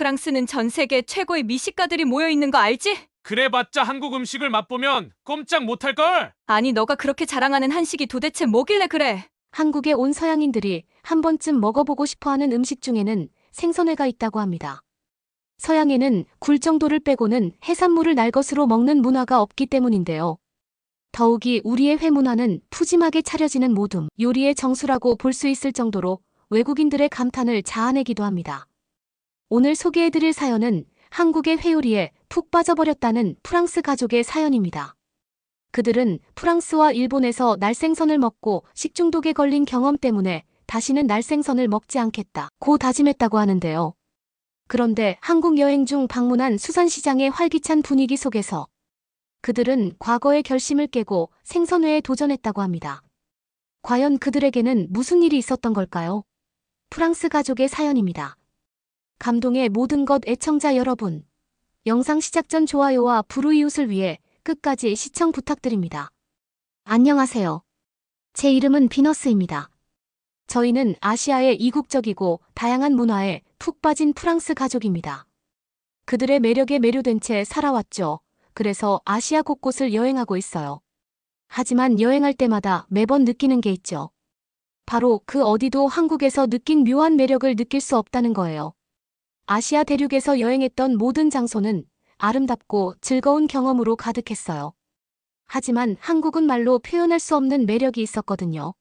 프랑스는 전 세계 최고의 미식가들이 모여 있는 거 알지? 그래봤자 한국 음식을 맛보면 꼼짝 못할걸? 아니, 너가 그렇게 자랑하는 한식이 도대체 뭐길래 그래? 한국에 온 서양인들이 한 번쯤 먹어보고 싶어하는 음식 중에는 생선회가 있다고 합니다. 서양에는 굴 정도를 빼고는 해산물을 날것으로 먹는 문화가 없기 때문인데요. 더욱이 우리의 회 문화는 푸짐하게 차려지는 모둠, 요리의 정수라고 볼 수 있을 정도로 외국인들의 감탄을 자아내기도 합니다. 오늘 소개해드릴 사연은 한국의 회요리에 푹 빠져버렸다는 프랑스 가족의 사연입니다. 그들은 프랑스와 일본에서 날생선을 먹고 식중독에 걸린 경험 때문에 다시는 날생선을 먹지 않겠다고 다짐했다고 하는데요. 그런데 한국 여행 중 방문한 수산시장의 활기찬 분위기 속에서 그들은 과거의 결심을 깨고 생선회에 도전했다고 합니다. 과연 그들에게는 무슨 일이 있었던 걸까요? 프랑스 가족의 사연입니다. 감동의 모든 것 애청자 여러분, 영상 시작 전 좋아요와 불우이웃을 위해 끝까지 시청 부탁드립니다. 안녕하세요. 제 이름은 비너스입니다. 저희는 아시아의 이국적이고 다양한 문화에 푹 빠진 프랑스 가족입니다. 그들의 매력에 매료된 채 살아왔죠. 그래서 아시아 곳곳을 여행하고 있어요. 하지만 여행할 때마다 매번 느끼는 게 있죠. 바로 그 어디도 한국에서 느낀 묘한 매력을 느낄 수 없다는 거예요. 아시아 대륙에서 여행했던 모든 장소는 아름답고 즐거운 경험으로 가득했어요. 하지만 한국은 말로 표현할 수 없는 매력이 있었거든요.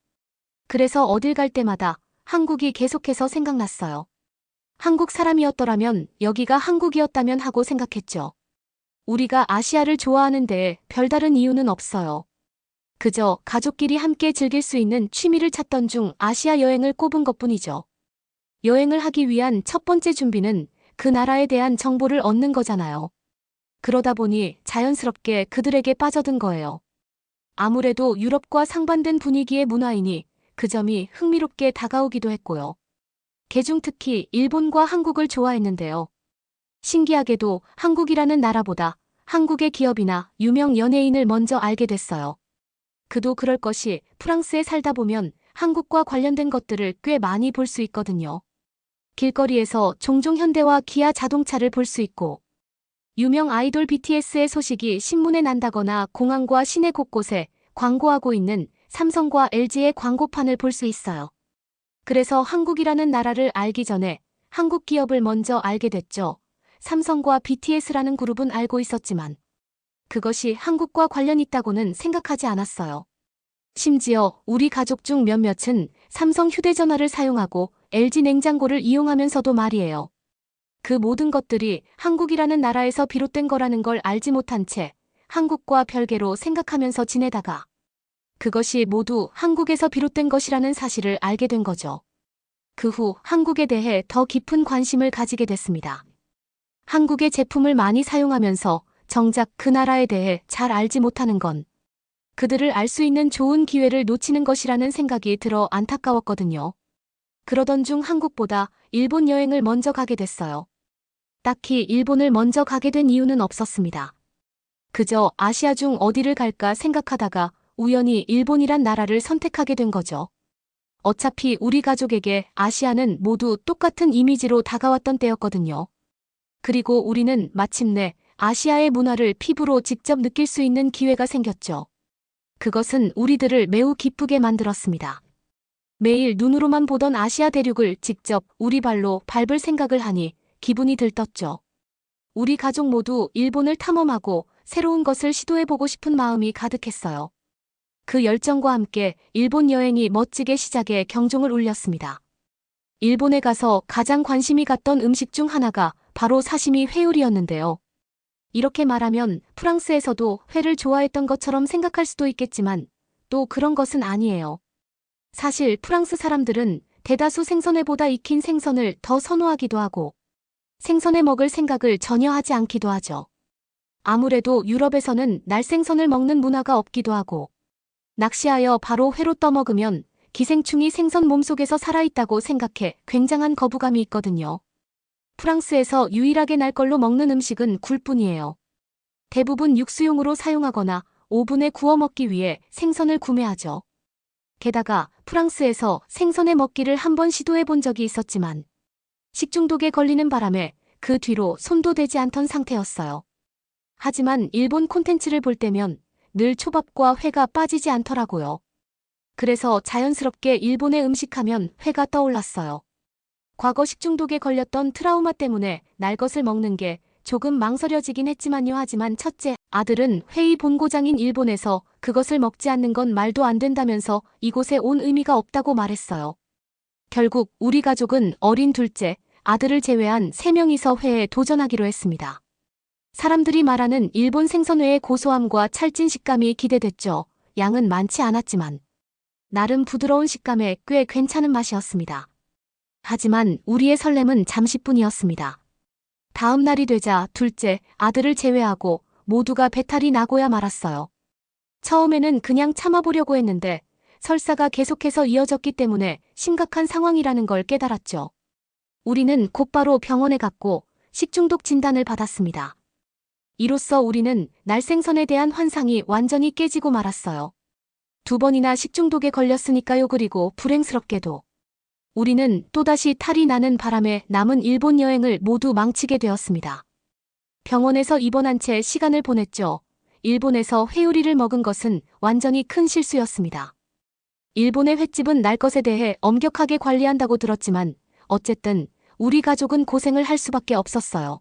그래서 어딜 갈 때마다 한국이 계속해서 생각났어요. 한국 사람이었더라면 여기가 한국이었다면 하고 생각했죠. 우리가 아시아를 좋아하는 데에 별다른 이유는 없어요. 그저 가족끼리 함께 즐길 수 있는 취미를 찾던 중 아시아 여행을 꼽은 것뿐이죠. 여행을 하기 위한 첫 번째 준비는 그 나라에 대한 정보를 얻는 거잖아요. 그러다 보니 자연스럽게 그들에게 빠져든 거예요. 아무래도 유럽과 상반된 분위기의 문화이니 그 점이 흥미롭게 다가오기도 했고요. 개중 특히 일본과 한국을 좋아했는데요. 신기하게도 한국이라는 나라보다 한국의 기업이나 유명 연예인을 먼저 알게 됐어요. 그도 그럴 것이 프랑스에 살다 보면 한국과 관련된 것들을 꽤 많이 볼 수 있거든요. 길거리에서 종종 현대와 기아 자동차를 볼 수 있고, 유명 아이돌 BTS의 소식이 신문에 난다거나 공항과 시내 곳곳에 광고하고 있는 삼성과 LG의 광고판을 볼 수 있어요. 그래서 한국이라는 나라를 알기 전에 한국 기업을 먼저 알게 됐죠. 삼성과 BTS라는 그룹은 알고 있었지만 그것이 한국과 관련 있다고는 생각하지 않았어요. 심지어 우리 가족 중 몇몇은 삼성 휴대전화를 사용하고 LG 냉장고를 이용하면서도 말이에요. 그 모든 것들이 한국이라는 나라에서 비롯된 거라는 걸 알지 못한 채 한국과 별개로 생각하면서 지내다가 그것이 모두 한국에서 비롯된 것이라는 사실을 알게 된 거죠. 그 후 한국에 대해 더 깊은 관심을 가지게 됐습니다. 한국의 제품을 많이 사용하면서 정작 그 나라에 대해 잘 알지 못하는 건 그들을 알 수 있는 좋은 기회를 놓치는 것이라는 생각이 들어 안타까웠거든요. 그러던 중 한국보다 일본 여행을 먼저 가게 됐어요. 딱히 일본을 먼저 가게 된 이유는 없었습니다. 그저 아시아 중 어디를 갈까 생각하다가 우연히 일본이란 나라를 선택하게 된 거죠. 어차피 우리 가족에게 아시아는 모두 똑같은 이미지로 다가왔던 때였거든요. 그리고 우리는 마침내 아시아의 문화를 피부로 직접 느낄 수 있는 기회가 생겼죠. 그것은 우리들을 매우 기쁘게 만들었습니다. 매일 눈으로만 보던 아시아 대륙을 직접 우리 발로 밟을 생각을 하니 기분이 들떴죠. 우리 가족 모두 일본을 탐험하고 새로운 것을 시도해보고 싶은 마음이 가득했어요. 그 열정과 함께 일본 여행이 멋지게 시작에 경종을 울렸습니다. 일본에 가서 가장 관심이 갔던 음식 중 하나가 바로 사시미 회요리였는데요. 이렇게 말하면 프랑스에서도 회를 좋아했던 것처럼 생각할 수도 있겠지만 또 그런 것은 아니에요. 사실 프랑스 사람들은 대다수 생선회보다 익힌 생선을 더 선호하기도 하고 생선회 먹을 생각을 전혀 하지 않기도 하죠. 아무래도 유럽에서는 날생선을 먹는 문화가 없기도 하고 낚시하여 바로 회로 떠먹으면 기생충이 생선 몸속에서 살아있다고 생각해 굉장한 거부감이 있거든요. 프랑스에서 유일하게 날 걸로 먹는 음식은 굴뿐이에요. 대부분 육수용으로 사용하거나 오븐에 구워 먹기 위해 생선을 구매하죠. 게다가 프랑스에서 생선회 먹기를 한번 시도해 본 적이 있었지만 식중독에 걸리는 바람에 그 뒤로 손도 대지 않던 상태였어요. 하지만 일본 콘텐츠를 볼 때면 늘 초밥과 회가 빠지지 않더라고요. 그래서 자연스럽게 일본의 음식하면 회가 떠올랐어요. 과거 식중독에 걸렸던 트라우마 때문에 날 것을 먹는 게 조금 망설여지긴 했지만요. 하지만 첫째 아들은 회의 본고장인 일본에서 그것을 먹지 않는 건 말도 안 된다면서 이곳에 온 의미가 없다고 말했어요. 결국 우리 가족은 어린 둘째, 아들을 제외한 3명이서 회에 도전하기로 했습니다. 사람들이 말하는 일본 생선회의 고소함과 찰진 식감이 기대됐죠. 양은 많지 않았지만 나름 부드러운 식감에 꽤 괜찮은 맛이었습니다. 하지만 우리의 설렘은 잠시뿐이었습니다. 다음 날이 되자 둘째, 아들을 제외하고 모두가 배탈이 나고야 말았어요. 처음에는 그냥 참아보려고 했는데 설사가 계속해서 이어졌기 때문에 심각한 상황이라는 걸 깨달았죠. 우리는 곧바로 병원에 갔고 식중독 진단을 받았습니다. 이로써 우리는 날생선에 대한 환상이 완전히 깨지고 말았어요. 2번이나 식중독에 걸렸으니까요. 그리고 불행스럽게도 우리는 또다시 탈이 나는 바람에 남은 일본 여행을 모두 망치게 되었습니다. 병원에서 입원한 채 시간을 보냈죠. 일본에서 회오리를 먹은 것은 완전히 큰 실수였습니다. 일본의 횟집은 날 것에 대해 엄격하게 관리한다고 들었지만 어쨌든 우리 가족은 고생을 할 수밖에 없었어요.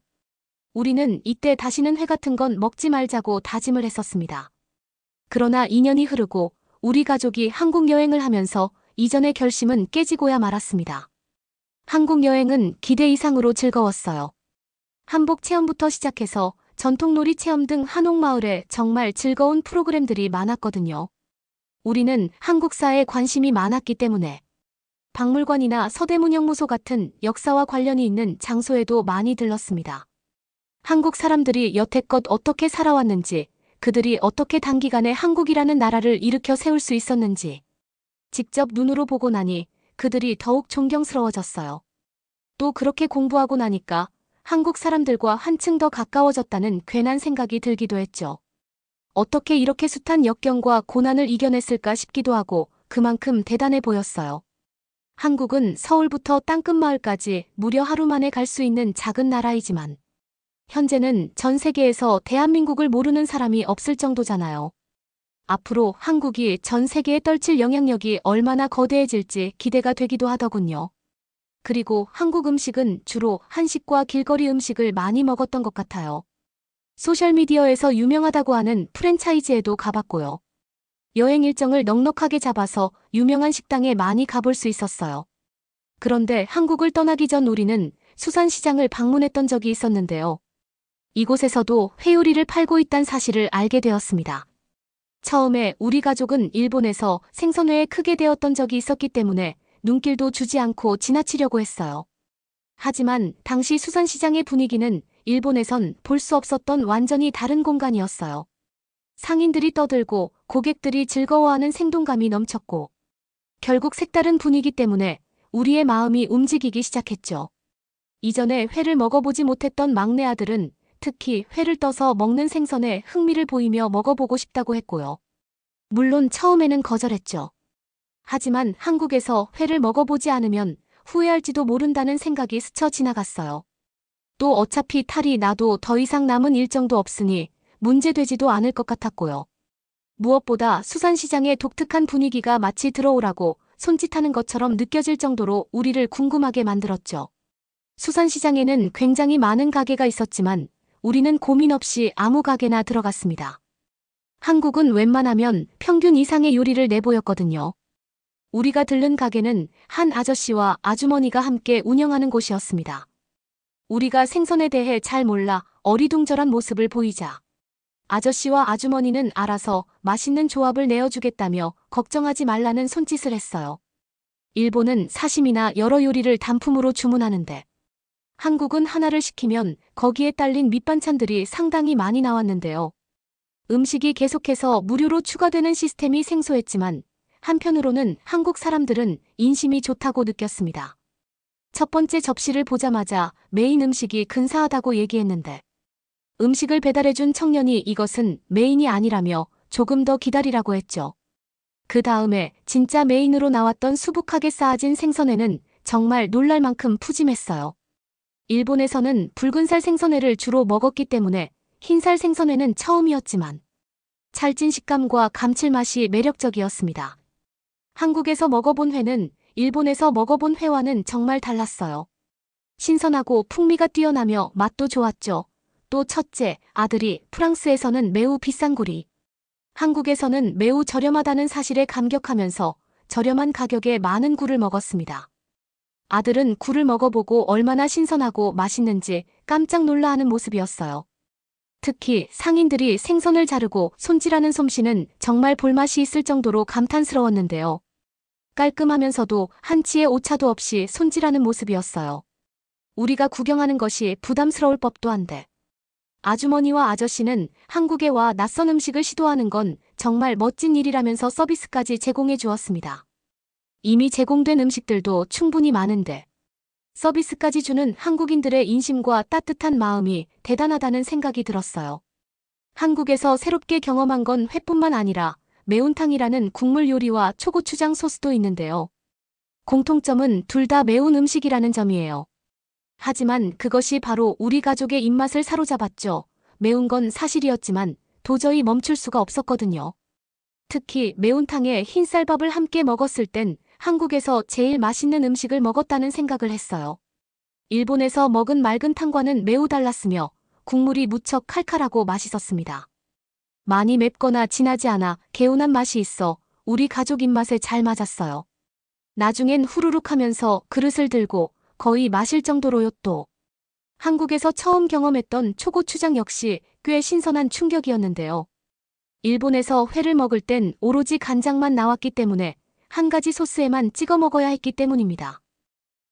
우리는 이때 다시는 회 같은 건 먹지 말자고 다짐을 했었습니다. 그러나 2년이 흐르고 우리 가족이 한국 여행을 하면서 이전의 결심은 깨지고야 말았습니다. 한국 여행은 기대 이상으로 즐거웠어요. 한복 체험부터 시작해서 전통놀이 체험 등 한옥마을에 정말 즐거운 프로그램들이 많았거든요. 우리는 한국사에 관심이 많았기 때문에 박물관이나 서대문형무소 같은 역사와 관련이 있는 장소에도 많이 들렀습니다. 한국 사람들이 여태껏 어떻게 살아왔는지, 그들이 어떻게 단기간에 한국이라는 나라를 일으켜 세울 수 있었는지 직접 눈으로 보고 나니 그들이 더욱 존경스러워졌어요. 또 그렇게 공부하고 나니까 한국 사람들과 한층 더 가까워졌다는 괜한 생각이 들기도 했죠. 어떻게 이렇게 숱한 역경과 고난을 이겨냈을까 싶기도 하고 그만큼 대단해 보였어요. 한국은 서울부터 땅끝마을까지 무려 하루 만에 갈 수 있는 작은 나라이지만 현재는 전 세계에서 대한민국을 모르는 사람이 없을 정도잖아요. 앞으로 한국이 전 세계에 떨칠 영향력이 얼마나 거대해질지 기대가 되기도 하더군요. 그리고 한국 음식은 주로 한식과 길거리 음식을 많이 먹었던 것 같아요. 소셜미디어에서 유명하다고 하는 프랜차이즈에도 가봤고요. 여행 일정을 넉넉하게 잡아서 유명한 식당에 많이 가볼 수 있었어요. 그런데 한국을 떠나기 전 우리는 수산시장을 방문했던 적이 있었는데요. 이곳에서도 회오리를 팔고 있다는 사실을 알게 되었습니다. 처음에 우리 가족은 일본에서 생선회에 크게 되었던 적이 있었기 때문에 눈길도 주지 않고 지나치려고 했어요. 하지만 당시 수산시장의 분위기는 일본에선 볼 수 없었던 완전히 다른 공간이었어요. 상인들이 떠들고 고객들이 즐거워하는 생동감이 넘쳤고 결국 색다른 분위기 때문에 우리의 마음이 움직이기 시작했죠. 이전에 회를 먹어보지 못했던 막내 아들은 특히 회를 떠서 먹는 생선에 흥미를 보이며 먹어보고 싶다고 했고요. 물론 처음에는 거절했죠. 하지만 한국에서 회를 먹어보지 않으면 후회할지도 모른다는 생각이 스쳐 지나갔어요. 또 어차피 탈이 나도 더 이상 남은 일정도 없으니 문제되지도 않을 것 같았고요. 무엇보다 수산시장의 독특한 분위기가 마치 들어오라고 손짓하는 것처럼 느껴질 정도로 우리를 궁금하게 만들었죠. 수산시장에는 굉장히 많은 가게가 있었지만 우리는 고민 없이 아무 가게나 들어갔습니다. 한국은 웬만하면 평균 이상의 요리를 내보였거든요. 우리가 들른 가게는 한 아저씨와 아주머니가 함께 운영하는 곳이었습니다. 우리가 생선에 대해 잘 몰라 어리둥절한 모습을 보이자 아저씨와 아주머니는 알아서 맛있는 조합을 내어주겠다며 걱정하지 말라는 손짓을 했어요. 일본은 사시미나 여러 요리를 단품으로 주문하는데 한국은 하나를 시키면 거기에 딸린 밑반찬들이 상당히 많이 나왔는데요. 음식이 계속해서 무료로 추가되는 시스템이 생소했지만 한편으로는 한국 사람들은 인심이 좋다고 느꼈습니다. 첫 번째 접시를 보자마자 메인 음식이 근사하다고 얘기했는데 음식을 배달해준 청년이 이것은 메인이 아니라며 조금 더 기다리라고 했죠. 그 다음에 진짜 메인으로 나왔던 수북하게 쌓아진 생선회는 정말 놀랄 만큼 푸짐했어요. 일본에서는 붉은살 생선회를 주로 먹었기 때문에 흰살 생선회는 처음이었지만 찰진 식감과 감칠맛이 매력적이었습니다. 한국에서 먹어본 회는 일본에서 먹어본 회와는 정말 달랐어요. 신선하고 풍미가 뛰어나며 맛도 좋았죠. 또 첫째, 아들이 프랑스에서는 매우 비싼 굴이, 한국에서는 매우 저렴하다는 사실에 감격하면서 저렴한 가격에 많은 굴을 먹었습니다. 아들은 굴을 먹어보고 얼마나 신선하고 맛있는지 깜짝 놀라하는 모습이었어요. 특히 상인들이 생선을 자르고 손질하는 솜씨는 정말 볼맛이 있을 정도로 감탄스러웠는데요. 깔끔하면서도 한치의 오차도 없이 손질하는 모습이었어요. 우리가 구경하는 것이 부담스러울 법도 한데 아주머니와 아저씨는 한국에 와 낯선 음식을 시도하는 건 정말 멋진 일이라면서 서비스까지 제공해 주었습니다. 이미 제공된 음식들도 충분히 많은데 서비스까지 주는 한국인들의 인심과 따뜻한 마음이 대단하다는 생각이 들었어요. 한국에서 새롭게 경험한 건 회뿐만 아니라 매운탕이라는 국물 요리와 초고추장 소스도 있는데요. 공통점은 둘 다 매운 음식이라는 점이에요. 하지만 그것이 바로 우리 가족의 입맛을 사로잡았죠. 매운 건 사실이었지만 도저히 멈출 수가 없었거든요. 특히 매운탕에 흰쌀밥을 함께 먹었을 땐 한국에서 제일 맛있는 음식을 먹었다는 생각을 했어요. 일본에서 먹은 맑은 탕과는 매우 달랐으며 국물이 무척 칼칼하고 맛있었습니다. 많이 맵거나 진하지 않아 개운한 맛이 있어 우리 가족 입맛에 잘 맞았어요. 나중엔 후루룩 하면서 그릇을 들고 거의 마실 정도로요. 또 한국에서 처음 경험했던 초고추장 역시 꽤 신선한 충격이었는데요. 일본에서 회를 먹을 땐 오로지 간장만 나왔기 때문에 한 가지 소스에만 찍어 먹어야 했기 때문입니다.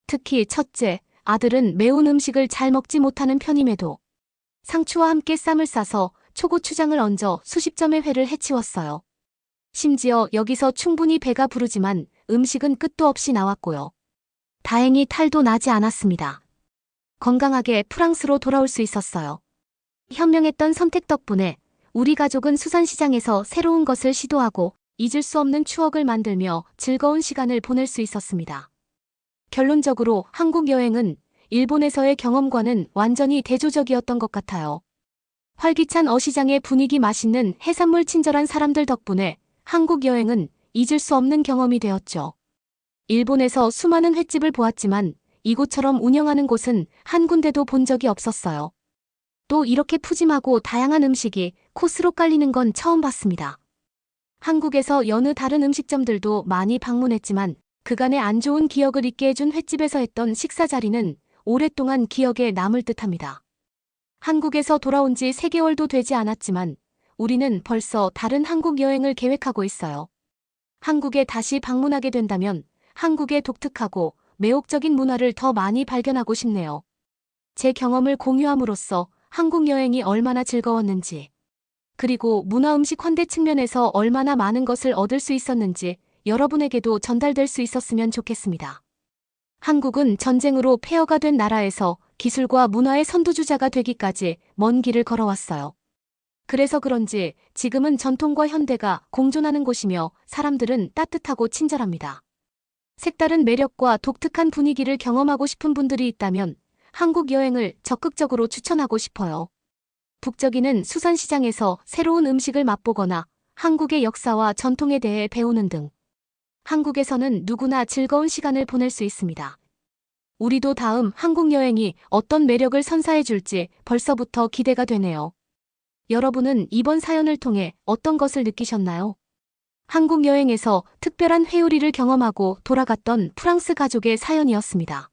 특히 첫째, 아들은 매운 음식을 잘 먹지 못하는 편임에도 상추와 함께 쌈을 싸서 초고추장을 얹어 수십 점의 회를 해치웠어요. 심지어 여기서 충분히 배가 부르지만 음식은 끝도 없이 나왔고요. 다행히 탈도 나지 않았습니다. 건강하게 프랑스로 돌아올 수 있었어요. 현명했던 선택 덕분에 우리 가족은 수산시장에서 새로운 것을 시도하고 잊을 수 없는 추억을 만들며 즐거운 시간을 보낼 수 있었습니다. 결론적으로 한국 여행은 일본에서의 경험과는 완전히 대조적이었던 것 같아요. 활기찬 어시장의 분위기, 맛있는 해산물, 친절한 사람들 덕분에 한국 여행은 잊을 수 없는 경험이 되었죠. 일본에서 수많은 횟집을 보았지만 이곳처럼 운영하는 곳은 한 군데도 본 적이 없었어요. 또 이렇게 푸짐하고 다양한 음식이 코스로 깔리는 건 처음 봤습니다. 한국에서 여느 다른 음식점들도 많이 방문했지만 그간의 안 좋은 기억을 잊게 해준 횟집에서 했던 식사 자리는 오랫동안 기억에 남을 듯합니다. 한국에서 돌아온 지 3개월도 되지 않았지만 우리는 벌써 다른 한국 여행을 계획하고 있어요. 한국에 다시 방문하게 된다면 한국의 독특하고 매혹적인 문화를 더 많이 발견하고 싶네요. 제 경험을 공유함으로써 한국 여행이 얼마나 즐거웠는지, 그리고 문화 음식 환대 측면에서 얼마나 많은 것을 얻을 수 있었는지 여러분에게도 전달될 수 있었으면 좋겠습니다. 한국은 전쟁으로 폐허가 된 나라에서 기술과 문화의 선두주자가 되기까지 먼 길을 걸어왔어요. 그래서 그런지 지금은 전통과 현대가 공존하는 곳이며 사람들은 따뜻하고 친절합니다. 색다른 매력과 독특한 분위기를 경험하고 싶은 분들이 있다면 한국 여행을 적극적으로 추천하고 싶어요. 북적이는 수산시장에서 새로운 음식을 맛보거나 한국의 역사와 전통에 대해 배우는 등 한국에서는 누구나 즐거운 시간을 보낼 수 있습니다. 우리도 다음 한국 여행이 어떤 매력을 선사해 줄지 벌써부터 기대가 되네요. 여러분은 이번 사연을 통해 어떤 것을 느끼셨나요? 한국 여행에서 특별한 회요리를 경험하고 돌아갔던 프랑스 가족의 사연이었습니다.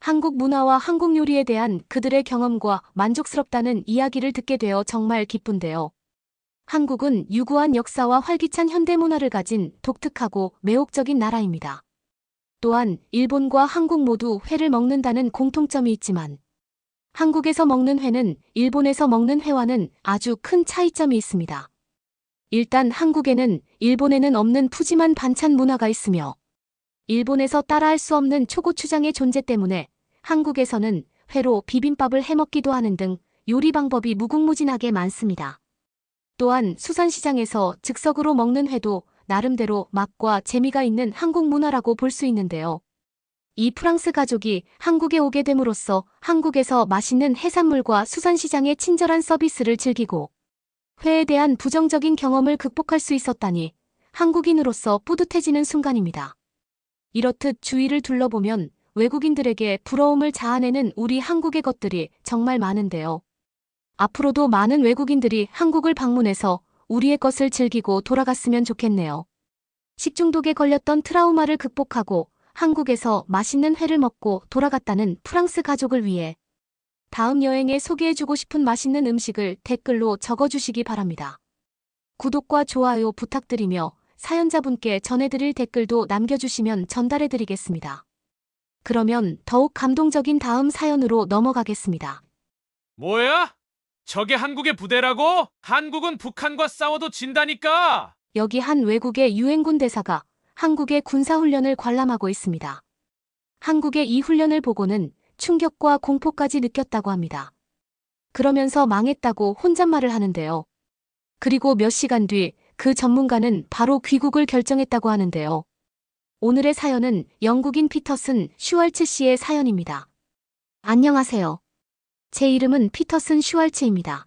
한국 문화와 한국 요리에 대한 그들의 경험과 만족스럽다는 이야기를 듣게 되어 정말 기쁜데요. 한국은 유구한 역사와 활기찬 현대문화를 가진 독특하고 매혹적인 나라입니다. 또한 일본과 한국 모두 회를 먹는다는 공통점이 있지만 한국에서 먹는 회는 일본에서 먹는 회와는 아주 큰 차이점이 있습니다. 일단 한국에는 일본에는 없는 푸짐한 반찬 문화가 있으며 일본에서 따라할 수 없는 초고추장의 존재 때문에 한국에서는 회로 비빔밥을 해먹기도 하는 등 요리 방법이 무궁무진하게 많습니다. 또한 수산시장에서 즉석으로 먹는 회도 나름대로 맛과 재미가 있는 한국 문화라고 볼 수 있는데요. 이 프랑스 가족이 한국에 오게 됨으로써 한국에서 맛있는 해산물과 수산시장의 친절한 서비스를 즐기고 회에 대한 부정적인 경험을 극복할 수 있었다니 한국인으로서 뿌듯해지는 순간입니다. 이렇듯 주위를 둘러보면 외국인들에게 부러움을 자아내는 우리 한국의 것들이 정말 많은데요. 앞으로도 많은 외국인들이 한국을 방문해서 우리의 것을 즐기고 돌아갔으면 좋겠네요. 식중독에 걸렸던 트라우마를 극복하고 한국에서 맛있는 회를 먹고 돌아갔다는 프랑스 가족을 위해 다음 여행에 소개해주고 싶은 맛있는 음식을 댓글로 적어주시기 바랍니다. 구독과 좋아요 부탁드리며 사연자분께 전해드릴 댓글도 남겨주시면 전달해드리겠습니다. 그러면 더욱 감동적인 다음 사연으로 넘어가겠습니다. 뭐야? 저게 한국의 부대라고? 한국은 북한과 싸워도 진다니까! 여기 한 외국의 유엔군 대사가 한국의 군사훈련을 관람하고 있습니다. 한국의 이 훈련을 보고는 충격과 공포까지 느꼈다고 합니다. 그러면서 망했다고 혼잣말을 하는데요. 그리고 몇 시간 뒤 그 전문가는 바로 귀국을 결정했다고 하는데요. 오늘의 사연은 영국인 피터슨 슈왈츠 씨의 사연입니다. 안녕하세요. 제 이름은 피터슨 슈왈츠입니다.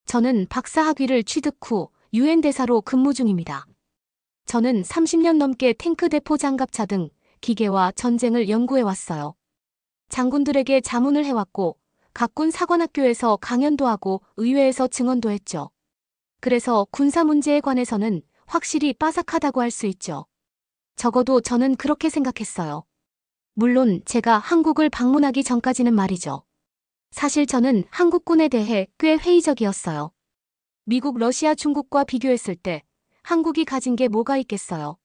저는 박사학위를 취득 후 유엔 대사로 근무 중입니다. 저는 30년 넘게 탱크 대포 장갑차 등 기계와 전쟁을 연구해 왔어요. 장군들에게 자문을 해왔고 각군 사관학교에서 강연도 하고 의회에서 증언도 했죠. 그래서 군사 문제에 관해서는 확실히 빠삭하다고 할 수 있죠. 적어도 저는 그렇게 생각했어요. 물론 제가 한국을 방문하기 전까지는 말이죠. 사실 저는 한국군에 대해 꽤 회의적이었어요. 미국, 러시아, 중국과 비교했을 때 한국이 가진 게 뭐가 있겠어요.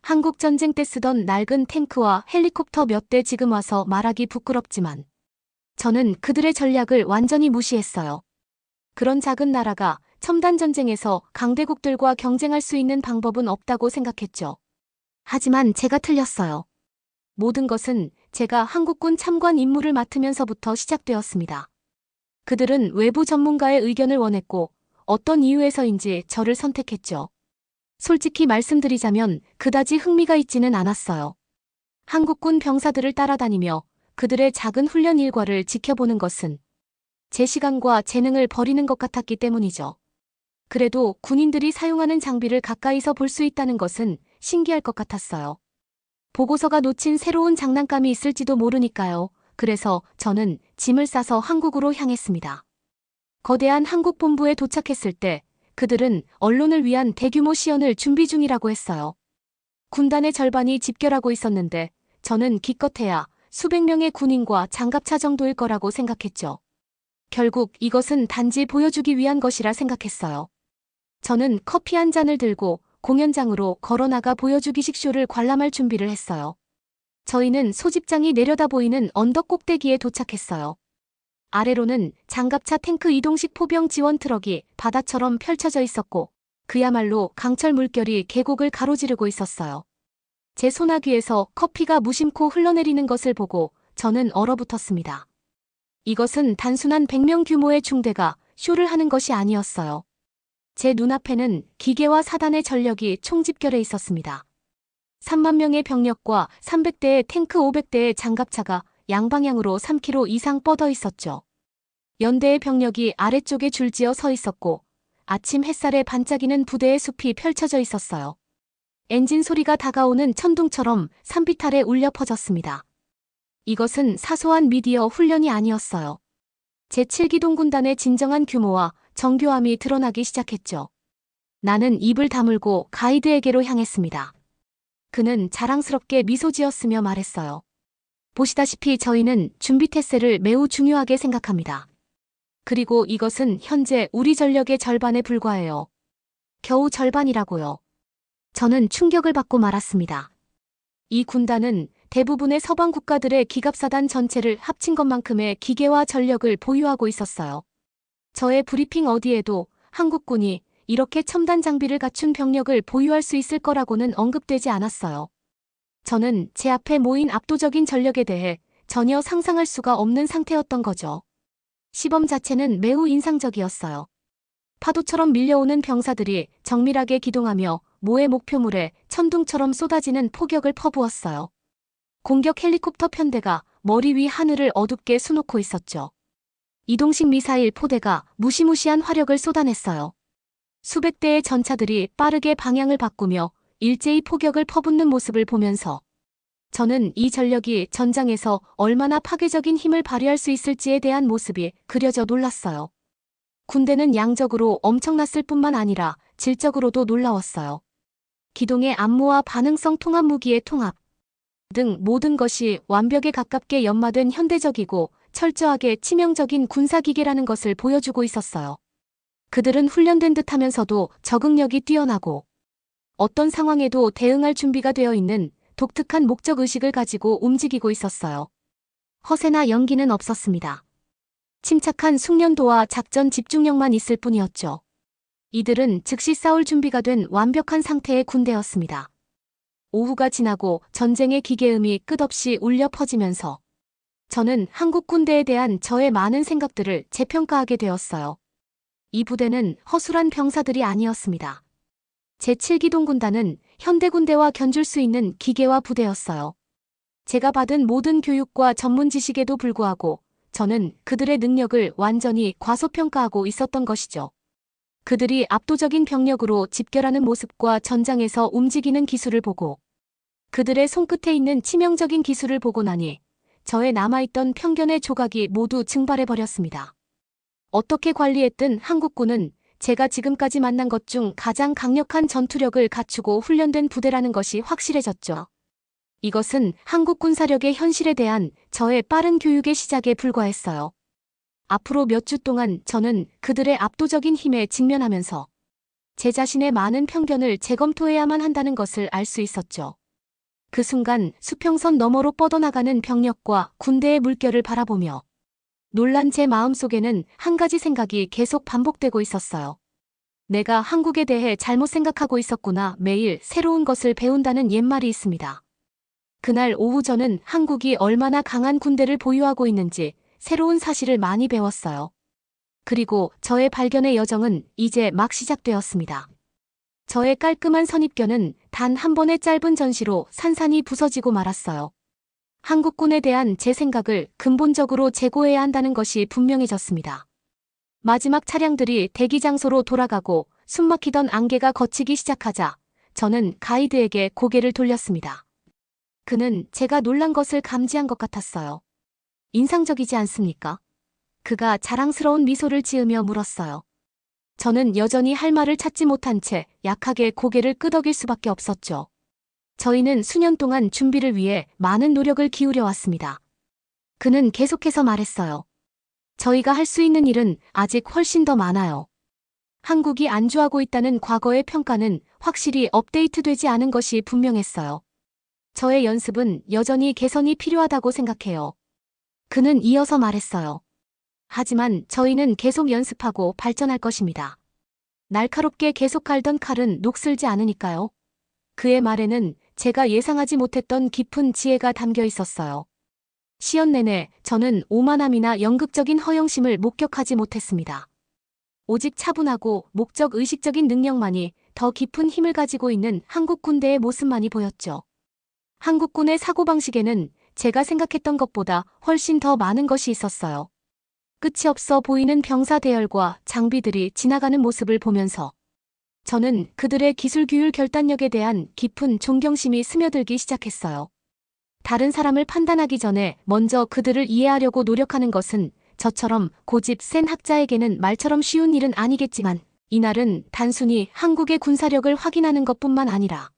한국 전쟁 때 쓰던 낡은 탱크와 헬리콥터 몇 대 지금 와서 말하기 부끄럽지만 저는 그들의 전략을 완전히 무시했어요. 그런 작은 나라가 첨단 전쟁에서 강대국들과 경쟁할 수 있는 방법은 없다고 생각했죠. 하지만 제가 틀렸어요. 모든 것은 제가 한국군 참관 임무를 맡으면서부터 시작되었습니다. 그들은 외부 전문가의 의견을 원했고 어떤 이유에서인지 저를 선택했죠. 솔직히 말씀드리자면 그다지 흥미가 있지는 않았어요. 한국군 병사들을 따라다니며 그들의 작은 훈련 일과를 지켜보는 것은 제 시간과 재능을 버리는 것 같았기 때문이죠. 그래도 군인들이 사용하는 장비를 가까이서 볼 수 있다는 것은 신기할 것 같았어요. 보고서가 놓친 새로운 장난감이 있을지도 모르니까요. 그래서 저는 짐을 싸서 한국으로 향했습니다. 거대한 한국 본부에 도착했을 때 그들은 언론을 위한 대규모 시연을 준비 중이라고 했어요. 군단의 절반이 집결하고 있었는데 저는 기껏해야 수백 명의 군인과 장갑차 정도일 거라고 생각했죠. 결국 이것은 단지 보여주기 위한 것이라 생각했어요. 저는 커피 한 잔을 들고 공연장으로 걸어나가 보여주기식 쇼를 관람할 준비를 했어요. 저희는 소집장이 내려다 보이는 언덕 꼭대기에 도착했어요. 아래로는 장갑차 탱크 이동식 포병 지원 트럭이 바다처럼 펼쳐져 있었고 그야말로 강철 물결이 계곡을 가로지르고 있었어요. 제 소나귀에서 커피가 무심코 흘러내리는 것을 보고 저는 얼어붙었습니다. 이것은 단순한 100명 규모의 중대가 쇼를 하는 것이 아니었어요. 제 눈앞에는 기계와 사단의 전력이 총집결해 있었습니다. 3만 명의 병력과 300대의 탱크 500대의 장갑차가 양방향으로 3km 이상 뻗어 있었죠. 연대의 병력이 아래쪽에 줄지어 서 있었고 아침 햇살에 반짝이는 부대의 숲이 펼쳐져 있었어요. 엔진 소리가 다가오는 천둥처럼 산비탈에 울려 퍼졌습니다. 이것은 사소한 미디어 훈련이 아니었어요. 제7기동 군단의 진정한 규모와 정교함이 드러나기 시작했죠. 나는 입을 다물고 가이드에게로 향했습니다. 그는 자랑스럽게 미소 지었으며 말했어요. 보시다시피 저희는 준비 태세를 매우 중요하게 생각합니다. 그리고 이것은 현재 우리 전력의 절반에 불과해요. 겨우 절반이라고요. 저는 충격을 받고 말았습니다. 이 군단은 대부분의 서방 국가들의 기갑사단 전체를 합친 것만큼의 기계와 전력을 보유하고 있었어요. 저의 브리핑 어디에도 한국군이 이렇게 첨단 장비를 갖춘 병력을 보유할 수 있을 거라고는 언급되지 않았어요. 저는 제 앞에 모인 압도적인 전력에 대해 전혀 상상할 수가 없는 상태였던 거죠. 시범 자체는 매우 인상적이었어요. 파도처럼 밀려오는 병사들이 정밀하게 기동하며 모의 목표물에 천둥처럼 쏟아지는 포격을 퍼부었어요. 공격 헬리콥터 편대가 머리 위 하늘을 어둡게 수놓고 있었죠. 이동식 미사일 포대가 무시무시한 화력을 쏟아냈어요. 수백 대의 전차들이 빠르게 방향을 바꾸며 일제히 포격을 퍼붓는 모습을 보면서 저는 이 전력이 전장에서 얼마나 파괴적인 힘을 발휘할 수 있을지에 대한 모습이 그려져 놀랐어요. 군대는 양적으로 엄청났을 뿐만 아니라 질적으로도 놀라웠어요. 기동의 안무와 반응성 통합 무기의 통합 등 모든 것이 완벽에 가깝게 연마된 현대적이고 철저하게 치명적인 군사기계라는 것을 보여주고 있었어요. 그들은 훈련된 듯하면서도 적응력이 뛰어나고 어떤 상황에도 대응할 준비가 되어 있는 독특한 목적의식을 가지고 움직이고 있었어요. 허세나 연기는 없었습니다. 침착한 숙련도와 작전 집중력만 있을 뿐이었죠. 이들은 즉시 싸울 준비가 된 완벽한 상태의 군대였습니다. 오후가 지나고 전쟁의 기계음이 끝없이 울려 퍼지면서 저는 한국 군대에 대한 저의 많은 생각들을 재평가하게 되었어요. 이 부대는 허술한 병사들이 아니었습니다. 제7기동군단은 현대군대와 견줄 수 있는 기계화 부대였어요. 제가 받은 모든 교육과 전문 지식에도 불구하고 저는 그들의 능력을 완전히 과소평가하고 있었던 것이죠. 그들이 압도적인 병력으로 집결하는 모습과 전장에서 움직이는 기술을 보고 그들의 손끝에 있는 치명적인 기술을 보고 나니 저의 남아있던 편견의 조각이 모두 증발해버렸습니다. 어떻게 관리했든 한국군은 제가 지금까지 만난 것 중 가장 강력한 전투력을 갖추고 훈련된 부대라는 것이 확실해졌죠. 이것은 한국 군사력의 현실에 대한 저의 빠른 교육의 시작에 불과했어요. 앞으로 몇 주 동안 저는 그들의 압도적인 힘에 직면하면서 제 자신의 많은 편견을 재검토해야만 한다는 것을 알 수 있었죠. 그 순간 수평선 너머로 뻗어나가는 병력과 군대의 물결을 바라보며 놀란 제 마음속에는 한 가지 생각이 계속 반복되고 있었어요. 내가 한국에 대해 잘못 생각하고 있었구나. 매일 새로운 것을 배운다는 옛말이 있습니다. 그날 오후 저는 한국이 얼마나 강한 군대를 보유하고 있는지 새로운 사실을 많이 배웠어요. 그리고 저의 발견의 여정은 이제 막 시작되었습니다. 저의 깔끔한 선입견은 단 한 번의 짧은 전시로 산산이 부서지고 말았어요. 한국군에 대한 제 생각을 근본적으로 재고해야 한다는 것이 분명해졌습니다. 마지막 차량들이 대기 장소로 돌아가고 숨막히던 안개가 걷히기 시작하자 저는 가이드에게 고개를 돌렸습니다. 그는 제가 놀란 것을 감지한 것 같았어요. 인상적이지 않습니까? 그가 자랑스러운 미소를 지으며 물었어요. 저는 여전히 할 말을 찾지 못한 채 약하게 고개를 끄덕일 수밖에 없었죠. 저희는 수년 동안 준비를 위해 많은 노력을 기울여 왔습니다. 그는 계속해서 말했어요. 저희가 할 수 있는 일은 아직 훨씬 더 많아요. 한국이 안주하고 있다는 과거의 평가는 확실히 업데이트되지 않은 것이 분명했어요. 저의 연습은 여전히 개선이 필요하다고 생각해요. 그는 이어서 말했어요. 하지만 저희는 계속 연습하고 발전할 것입니다. 날카롭게 계속 갈던 칼은 녹슬지 않으니까요. 그의 말에는 제가 예상하지 못했던 깊은 지혜가 담겨 있었어요. 시연 내내 저는 오만함이나 연극적인 허영심을 목격하지 못했습니다. 오직 차분하고 목적의식적인 능력만이 더 깊은 힘을 가지고 있는 한국 군대의 모습만이 보였죠. 한국군의 사고방식에는 제가 생각했던 것보다 훨씬 더 많은 것이 있었어요. 끝이 없어 보이는 병사 대열과 장비들이 지나가는 모습을 보면서 저는 그들의 기술 규율 결단력에 대한 깊은 존경심이 스며들기 시작했어요. 다른 사람을 판단하기 전에 먼저 그들을 이해하려고 노력하는 것은 저처럼 고집 센 학자에게는 말처럼 쉬운 일은 아니겠지만 이날은 단순히 한국의 군사력을 확인하는 것뿐만 아니라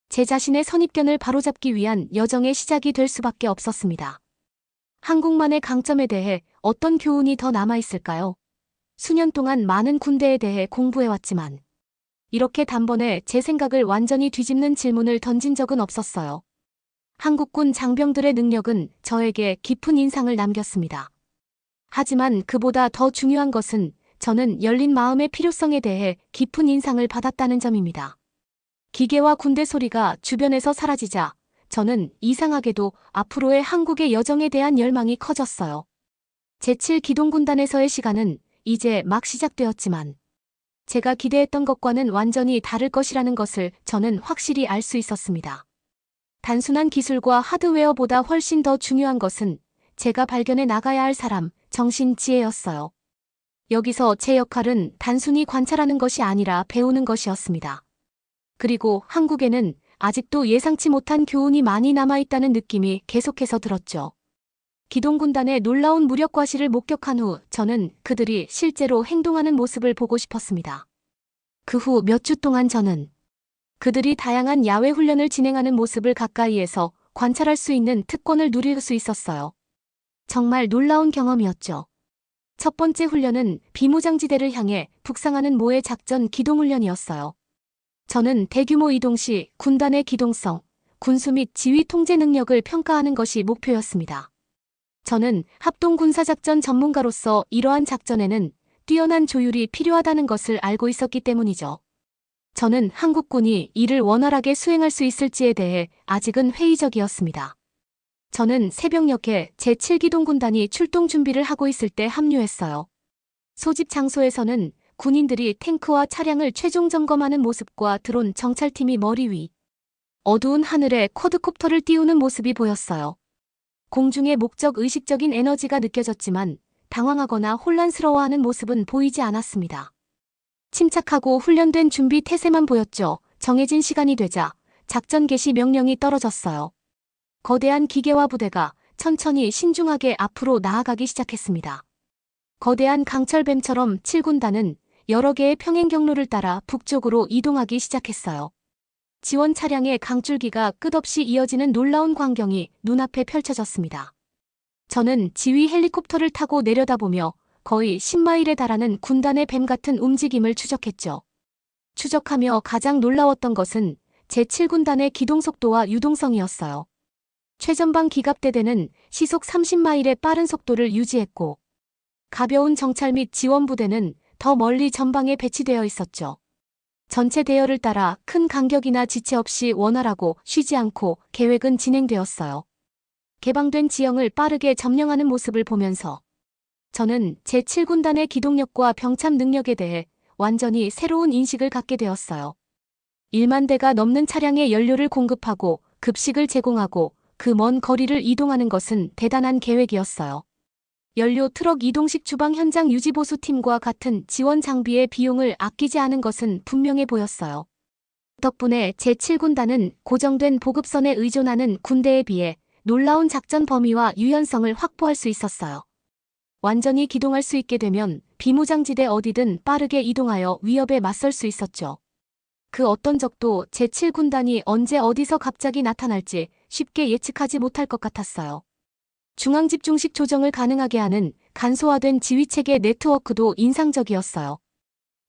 제 자신의 선입견을 바로잡기 위한 여정의 시작이 될 수밖에 없었습니다. 한국만의 강점에 대해 어떤 교훈이 더 남아있을까요? 수년 동안 많은 군대에 대해 공부해왔지만 이렇게 단번에 제 생각을 완전히 뒤집는 질문을 던진 적은 없었어요. 한국군 장병들의 능력은 저에게 깊은 인상을 남겼습니다. 하지만 그보다 더 중요한 것은 저는 열린 마음의 필요성에 대해 깊은 인상을 받았다는 점입니다. 기계와 군대 소리가 주변에서 사라지자 저는 이상하게도 앞으로의 한국의 여정에 대한 열망이 커졌어요. 제7기동군단에서의 시간은 이제 막 시작되었지만 제가 기대했던 것과는 완전히 다를 것이라는 것을 저는 확실히 알 수 있었습니다. 단순한 기술과 하드웨어보다 훨씬 더 중요한 것은 제가 발견해 나가야 할 사람, 정신지혜였어요. 여기서 제 역할은 단순히 관찰하는 것이 아니라 배우는 것이었습니다. 그리고 한국에는 아직도 예상치 못한 교훈이 많이 남아있다는 느낌이 계속해서 들었죠. 기동군단의 놀라운 무력 과시를 목격한 후 저는 그들이 실제로 행동하는 모습을 보고 싶었습니다. 그 후 몇 주 동안 저는 그들이 다양한 야외 훈련을 진행하는 모습을 가까이에서 관찰할 수 있는 특권을 누릴 수 있었어요. 정말 놀라운 경험이었죠. 첫 번째 훈련은 비무장지대를 향해 북상하는 모의 작전 기동훈련이었어요. 저는 대규모 이동 시 군단의 기동성, 군수 및 지휘 통제 능력을 평가하는 것이 목표였습니다. 저는 합동군사작전 전문가로서 이러한 작전에는 뛰어난 조율이 필요하다는 것을 알고 있었기 때문이죠. 저는 한국군이 이를 원활하게 수행할 수 있을지에 대해 아직은 회의적이었습니다. 저는 새벽녘에 제7기동군단이 출동 준비를 하고 있을 때 합류했어요. 소집 장소에서는 군인들이 탱크와 차량을 최종 점검하는 모습과 드론 정찰팀이 머리 위, 어두운 하늘에 쿼드콥터를 띄우는 모습이 보였어요. 공중에 목적 의식적인 에너지가 느껴졌지만 당황하거나 혼란스러워하는 모습은 보이지 않았습니다. 침착하고 훈련된 준비 태세만 보였죠. 정해진 시간이 되자 작전 개시 명령이 떨어졌어요. 거대한 기계화 부대가 천천히 신중하게 앞으로 나아가기 시작했습니다. 거대한 강철뱀처럼 7군단은 여러 개의 평행 경로를 따라 북쪽으로 이동하기 시작했어요. 지원 차량의 강줄기가 끝없이 이어지는 놀라운 광경이 눈앞에 펼쳐졌습니다. 저는 지휘 헬리콥터를 타고 내려다보며 거의 10마일에 달하는 군단의 뱀 같은 움직임을 추적했죠. 추적하며 가장 놀라웠던 것은 제7군단의 기동 속도와 유동성이었어요. 최전방 기갑대대는 시속 30마일의 빠른 속도를 유지했고 가벼운 정찰 및 지원 부대는 더 멀리 전방에 배치되어 있었죠. 전체 대열을 따라 큰 간격이나 지체 없이 원활하고 쉬지 않고 계획은 진행되었어요. 개방된 지형을 빠르게 점령하는 모습을 보면서 저는 제7군단의 기동력과 병참 능력에 대해 완전히 새로운 인식을 갖게 되었어요. 1만 대가 넘는 차량에 연료를 공급하고 급식을 제공하고 그 먼 거리를 이동하는 것은 대단한 계획이었어요. 연료 트럭 이동식 주방 현장 유지보수팀과 같은 지원 장비의 비용을 아끼지 않은 것은 분명해 보였어요. 덕분에 제7군단은 고정된 보급선에 의존하는 군대에 비해 놀라운 작전 범위와 유연성을 확보할 수 있었어요. 완전히 기동할 수 있게 되면 비무장지대 어디든 빠르게 이동하여 위협에 맞설 수 있었죠. 그 어떤 적도 제7군단이 언제 어디서 갑자기 나타날지 쉽게 예측하지 못할 것 같았어요. 중앙집중식 조정을 가능하게 하는 간소화된 지휘체계 네트워크도 인상적이었어요.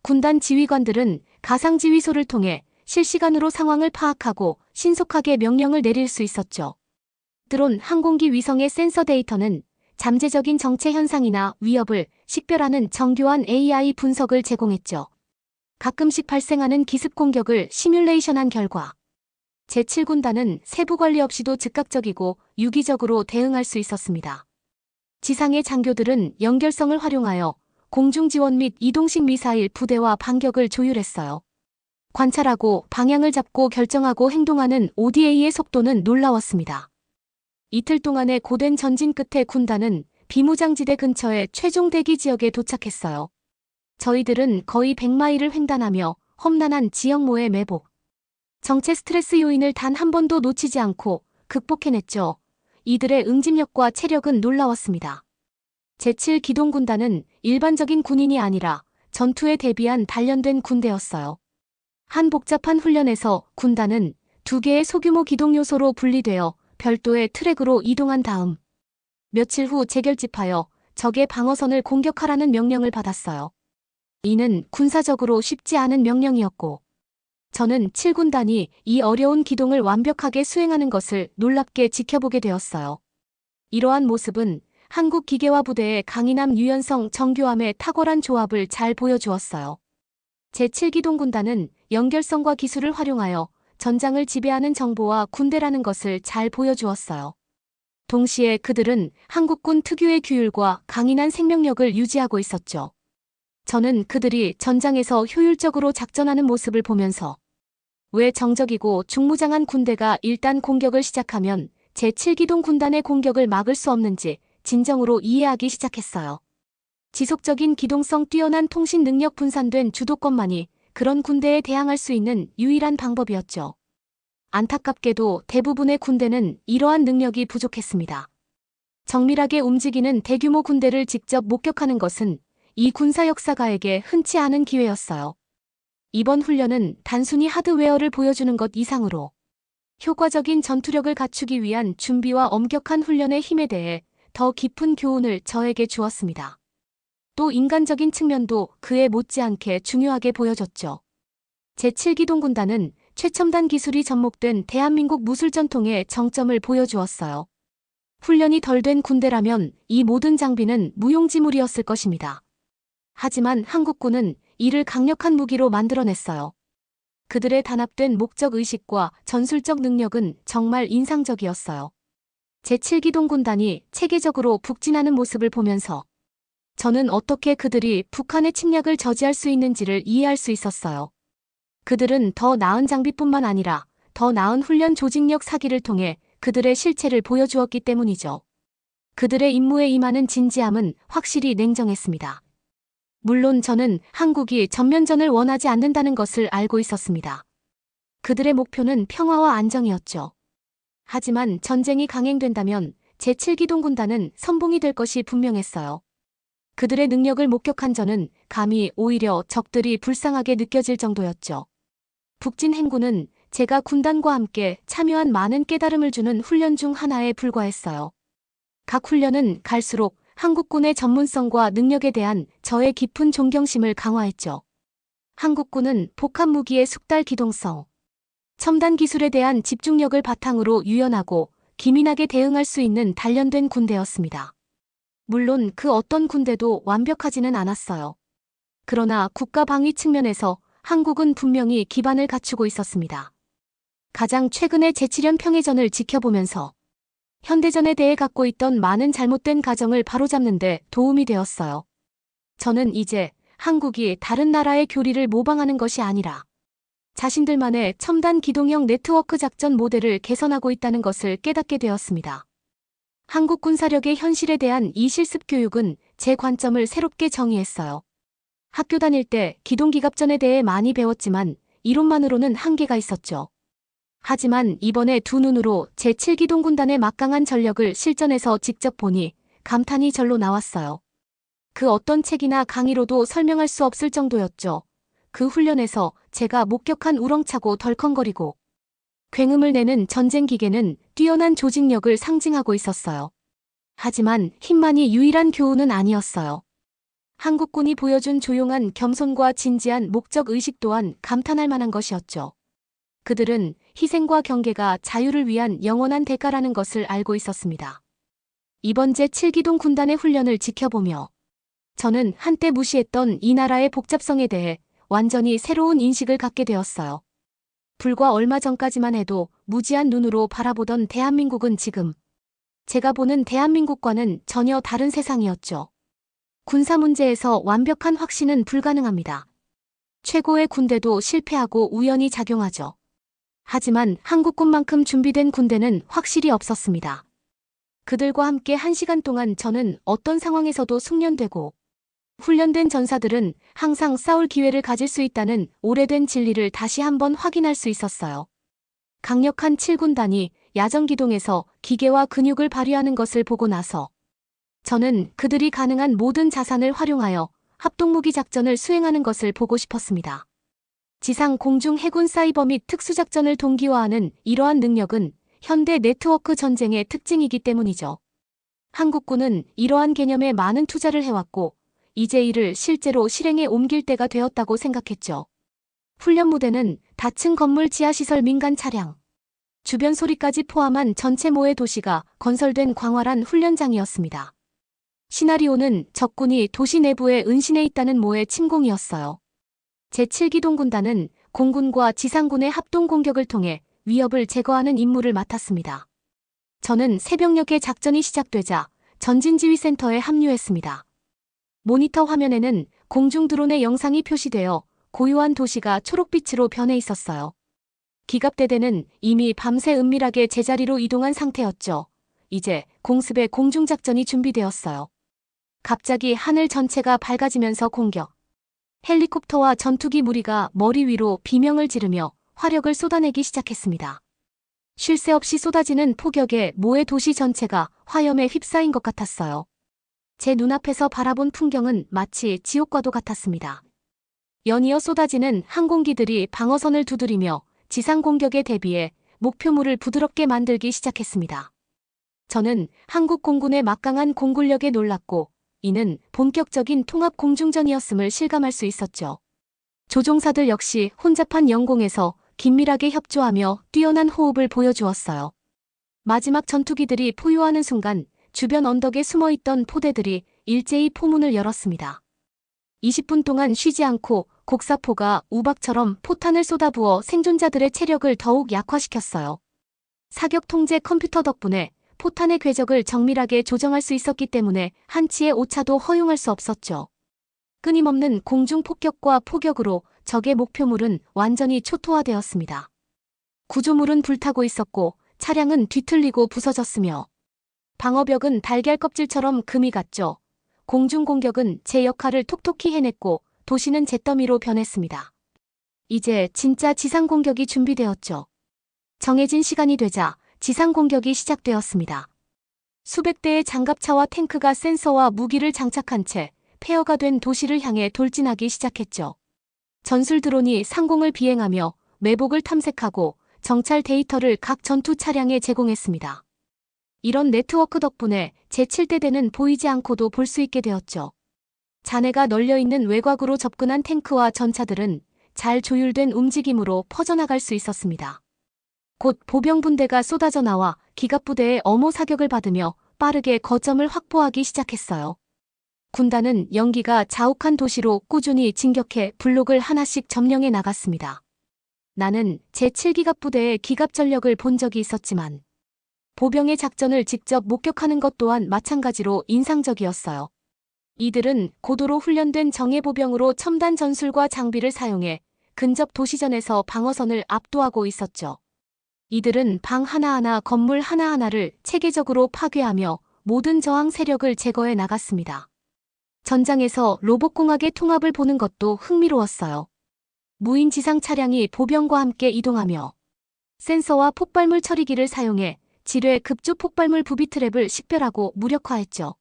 군단 지휘관들은 가상지휘소를 통해 실시간으로 상황을 파악하고 신속하게 명령을 내릴 수 있었죠. 드론 항공기 위성의 센서 데이터는 잠재적인 정체 현상이나 위협을 식별하는 정교한 AI 분석을 제공했죠. 가끔씩 발생하는 기습 공격을 시뮬레이션한 결과 제7군단은 세부 관리 없이도 즉각적이고 유기적으로 대응할 수 있었습니다. 지상의 장교들은 연결성을 활용하여 공중 지원 및 이동식 미사일 부대와 반격을 조율했어요. 관찰하고 방향을 잡고 결정하고 행동하는 ODA의 속도는 놀라웠습니다. 이틀 동안의 고된 전진 끝에 군단은 비무장지대 근처의 최종 대기 지역에 도착했어요. 저희들은 거의 100마일을 횡단하며 험난한 지형모의 매복, 정체 스트레스 요인을 단 한 번도 놓치지 않고 극복해냈죠. 이들의 응집력과 체력은 놀라웠습니다. 제7기동군단은 일반적인 군인이 아니라 전투에 대비한 단련된 군대였어요. 한 복잡한 훈련에서 군단은 2개의 소규모 기동 요소로 분리되어 별도의 트랙으로 이동한 다음 며칠 후 재결집하여 적의 방어선을 공격하라는 명령을 받았어요. 이는 군사적으로 쉽지 않은 명령이었고 저는 7군단이 이 어려운 기동을 완벽하게 수행하는 것을 놀랍게 지켜보게 되었어요. 이러한 모습은 한국 기계화 부대의 강인함, 유연성, 정교함의 탁월한 조합을 잘 보여주었어요. 제7기동군단은 연결성과 기술을 활용하여 전장을 지배하는 정보와 군대라는 것을 잘 보여주었어요. 동시에 그들은 한국군 특유의 규율과 강인한 생명력을 유지하고 있었죠. 저는 그들이 전장에서 효율적으로 작전하는 모습을 보면서 왜 정적이고 중무장한 군대가 일단 공격을 시작하면 제7기동 군단의 공격을 막을 수 없는지 진정으로 이해하기 시작했어요. 지속적인 기동성 뛰어난 통신 능력 분산된 주도권만이 그런 군대에 대항할 수 있는 유일한 방법이었죠. 안타깝게도 대부분의 군대는 이러한 능력이 부족했습니다. 정밀하게 움직이는 대규모 군대를 직접 목격하는 것은 이 군사 역사가에게 흔치 않은 기회였어요. 이번 훈련은 단순히 하드웨어를 보여주는 것 이상으로 효과적인 전투력을 갖추기 위한 준비와 엄격한 훈련의 힘에 대해 더 깊은 교훈을 저에게 주었습니다. 또 인간적인 측면도 그에 못지않게 중요하게 보여졌죠. 제7기동 군단은 최첨단 기술이 접목된 대한민국 무술전통의 정점을 보여주었어요. 훈련이 덜 된 군대라면 이 모든 장비는 무용지물이었을 것입니다. 하지만 한국군은 이를 강력한 무기로 만들어냈어요. 그들의 단합된 목적의식과 전술적 능력은 정말 인상적이었어요. 제7기동 군단이 체계적으로 북진하는 모습을 보면서 저는 어떻게 그들이 북한의 침략을 저지할 수 있는지를 이해할 수 있었어요. 그들은 더 나은 장비뿐만 아니라 더 나은 훈련 조직력 사기를 통해 그들의 실체를 보여주었기 때문이죠. 그들의 임무에 임하는 진지함은 확실히 냉정했습니다. 물론 저는 한국이 전면전을 원하지 않는다는 것을 알고 있었습니다. 그들의 목표는 평화와 안정이었죠. 하지만 전쟁이 강행된다면 제7기동 군단은 선봉이 될 것이 분명했어요. 그들의 능력을 목격한 저는 감히 오히려 적들이 불쌍하게 느껴질 정도였죠. 북진 행군은 제가 군단과 함께 참여한 많은 깨달음을 주는 훈련 중 하나에 불과했어요. 각 훈련은 갈수록 한국군의 전문성과 능력에 대한 저의 깊은 존경심을 강화했죠. 한국군은 복합 무기의 숙달 기동성, 첨단 기술에 대한 집중력을 바탕으로 유연하고 기민하게 대응할 수 있는 단련된 군대였습니다. 물론 그 어떤 군대도 완벽하지는 않았어요. 그러나 국가 방위 측면에서 한국은 분명히 기반을 갖추고 있었습니다. 가장 최근의 제7연 평해전을 지켜보면서 현대전에 대해 갖고 있던 많은 잘못된 가정을 바로잡는 데 도움이 되었어요. 저는 이제 한국이 다른 나라의 교리를 모방하는 것이 아니라 자신들만의 첨단 기동형 네트워크 작전 모델을 개선하고 있다는 것을 깨닫게 되었습니다. 한국 군사력의 현실에 대한 이 실습 교육은 제 관점을 새롭게 정의했어요. 학교 다닐 때 기동기갑전에 대해 많이 배웠지만 이론만으로는 한계가 있었죠. 하지만 이번에 두 눈으로 제7기동 군단의 막강한 전력을 실전에서 직접 보니 감탄이 절로 나왔어요. 그 어떤 책이나 강의로도 설명할 수 없을 정도였죠. 그 훈련에서 제가 목격한 우렁차고 덜컹거리고 굉음을 내는 전쟁 기계는 뛰어난 조직력을 상징하고 있었어요. 하지만 힘만이 유일한 교훈은 아니었어요. 한국군이 보여준 조용한 겸손과 진지한 목적의식 또한 감탄할 만한 것이었죠. 그들은 희생과 경계가 자유를 위한 영원한 대가라는 것을 알고 있었습니다. 이번 제7기동 군단의 훈련을 지켜보며 저는 한때 무시했던 이 나라의 복잡성에 대해 완전히 새로운 인식을 갖게 되었어요. 불과 얼마 전까지만 해도 무지한 눈으로 바라보던 대한민국은 지금 제가 보는 대한민국과는 전혀 다른 세상이었죠. 군사 문제에서 완벽한 확신은 불가능합니다. 최고의 군대도 실패하고 우연히 작용하죠. 하지만 한국군만큼 준비된 군대는 확실히 없었습니다. 그들과 함께 1시간 동안 저는 어떤 상황에서도 숙련되고 훈련된 전사들은 항상 싸울 기회를 가질 수 있다는 오래된 진리를 다시 한번 확인할 수 있었어요. 강력한 7군단이 야전기동에서 기계와 근육을 발휘하는 것을 보고 나서 저는 그들이 가능한 모든 자산을 활용하여 합동무기 작전을 수행하는 것을 보고 싶었습니다. 지상, 공중, 해군, 사이버 및 특수작전을 동기화하는 이러한 능력은 현대 네트워크 전쟁의 특징이기 때문이죠. 한국군은 이러한 개념에 많은 투자를 해왔고 이제 이를 실제로 실행에 옮길 때가 되었다고 생각했죠. 훈련 무대는 다층 건물 지하시설 민간 차량, 주변 소리까지 포함한 전체 모의 도시가 건설된 광활한 훈련장이었습니다. 시나리오는 적군이 도시 내부에 은신해 있다는 모의 침공이었어요. 제7기동 군단은 공군과 지상군의 합동 공격을 통해 위협을 제거하는 임무를 맡았습니다. 저는 새벽녘에 작전이 시작되자 전진지휘센터에 합류했습니다. 모니터 화면에는 공중 드론의 영상이 표시되어 고요한 도시가 초록빛으로 변해 있었어요. 기갑대대는 이미 밤새 은밀하게 제자리로 이동한 상태였죠. 이제 공습의 공중작전이 준비되었어요. 갑자기 하늘 전체가 밝아지면서 공격. 헬리콥터와 전투기 무리가 머리 위로 비명을 지르며 화력을 쏟아내기 시작했습니다. 쉴 새 없이 쏟아지는 폭격에 모의 도시 전체가 화염에 휩싸인 것 같았어요. 제 눈앞에서 바라본 풍경은 마치 지옥과도 같았습니다. 연이어 쏟아지는 항공기들이 방어선을 두드리며 지상 공격에 대비해 목표물을 부드럽게 만들기 시작했습니다. 저는 한국 공군의 막강한 공군력에 놀랐고 이는 본격적인 통합 공중전이었음을 실감할 수 있었죠. 조종사들 역시 혼잡한 영공에서 긴밀하게 협조하며 뛰어난 호흡을 보여주었어요. 마지막 전투기들이 포효하는 순간 주변 언덕에 숨어있던 포대들이 일제히 포문을 열었습니다. 20분 동안 쉬지 않고 곡사포가 우박처럼 포탄을 쏟아부어 생존자들의 체력을 더욱 약화시켰어요. 사격 통제 컴퓨터 덕분에 포탄의 궤적을 정밀하게 조정할 수 있었기 때문에 한치의 오차도 허용할 수 없었죠. 끊임없는 공중 폭격과 포격으로 적의 목표물은 완전히 초토화되었습니다. 구조물은 불타고 있었고 차량은 뒤틀리고 부서졌으며 방어벽은 달걀 껍질처럼 금이 갔죠. 공중 공격은 제 역할을 톡톡히 해냈고 도시는 잿더미로 변했습니다. 이제 진짜 지상 공격이 준비되었죠. 정해진 시간이 되자 지상 공격이 시작되었습니다. 수백 대의 장갑차와 탱크가 센서와 무기를 장착한 채 폐허가 된 도시를 향해 돌진하기 시작했죠. 전술 드론이 상공을 비행하며 매복을 탐색하고 정찰 데이터를 각 전투 차량에 제공했습니다. 이런 네트워크 덕분에 제7대대는 보이지 않고도 볼 수 있게 되었죠. 잔해가 널려있는 외곽으로 접근한 탱크와 전차들은 잘 조율된 움직임으로 퍼져나갈 수 있었습니다. 곧 보병분대가 쏟아져 나와 기갑부대의 엄호 사격을 받으며 빠르게 거점을 확보하기 시작했어요. 군단은 연기가 자욱한 도시로 꾸준히 진격해 블록을 하나씩 점령해 나갔습니다. 나는 제7기갑부대의 기갑 전력을 본 적이 있었지만 보병의 작전을 직접 목격하는 것 또한 마찬가지로 인상적이었어요. 이들은 고도로 훈련된 정예보병으로 첨단 전술과 장비를 사용해 근접 도시전에서 방어선을 압도하고 있었죠. 이들은 방 하나하나 건물 하나하나를 체계적으로 파괴하며 모든 저항 세력을 제거해 나갔습니다. 전장에서 로봇공학의 통합을 보는 것도 흥미로웠어요. 무인 지상 차량이 보병과 함께 이동하며 센서와 폭발물 처리기를 사용해 지뢰 급조 폭발물 부비 트랩을 식별하고 무력화했죠.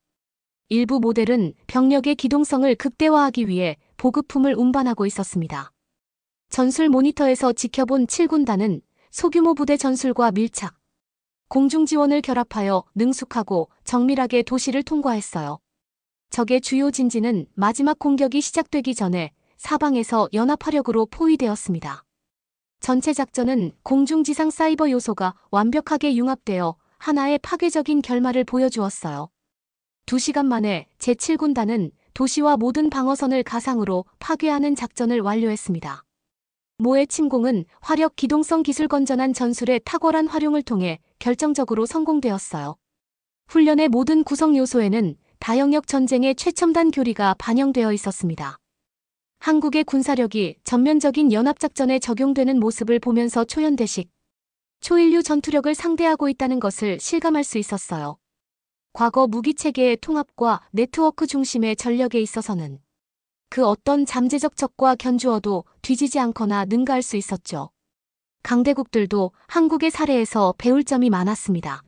일부 모델은 병력의 기동성을 극대화하기 위해 보급품을 운반하고 있었습니다. 전술 모니터에서 지켜본 7군단은 소규모 부대 전술과 밀착, 공중 지원을 결합하여 능숙하고 정밀하게 도시를 통과했어요. 적의 주요 진지는 마지막 공격이 시작되기 전에 사방에서 연합화력으로 포위되었습니다. 전체 작전은 공중지상 사이버 요소가 완벽하게 융합되어 하나의 파괴적인 결말을 보여주었어요. 2시간 만에 제7군단은 도시와 모든 방어선을 가상으로 파괴하는 작전을 완료했습니다. 모의 침공은 화력 기동성 기술 건전한 전술의 탁월한 활용을 통해 결정적으로 성공되었어요. 훈련의 모든 구성 요소에는 다영역 전쟁의 최첨단 교리가 반영되어 있었습니다. 한국의 군사력이 전면적인 연합작전에 적용되는 모습을 보면서 초연대식, 초인류 전투력을 상대하고 있다는 것을 실감할 수 있었어요. 과거 무기체계의 통합과 네트워크 중심의 전력에 있어서는 그 어떤 잠재적 적과 견주어도 뒤지지 않거나 능가할 수 있었죠. 강대국들도 한국의 사례에서 배울 점이 많았습니다.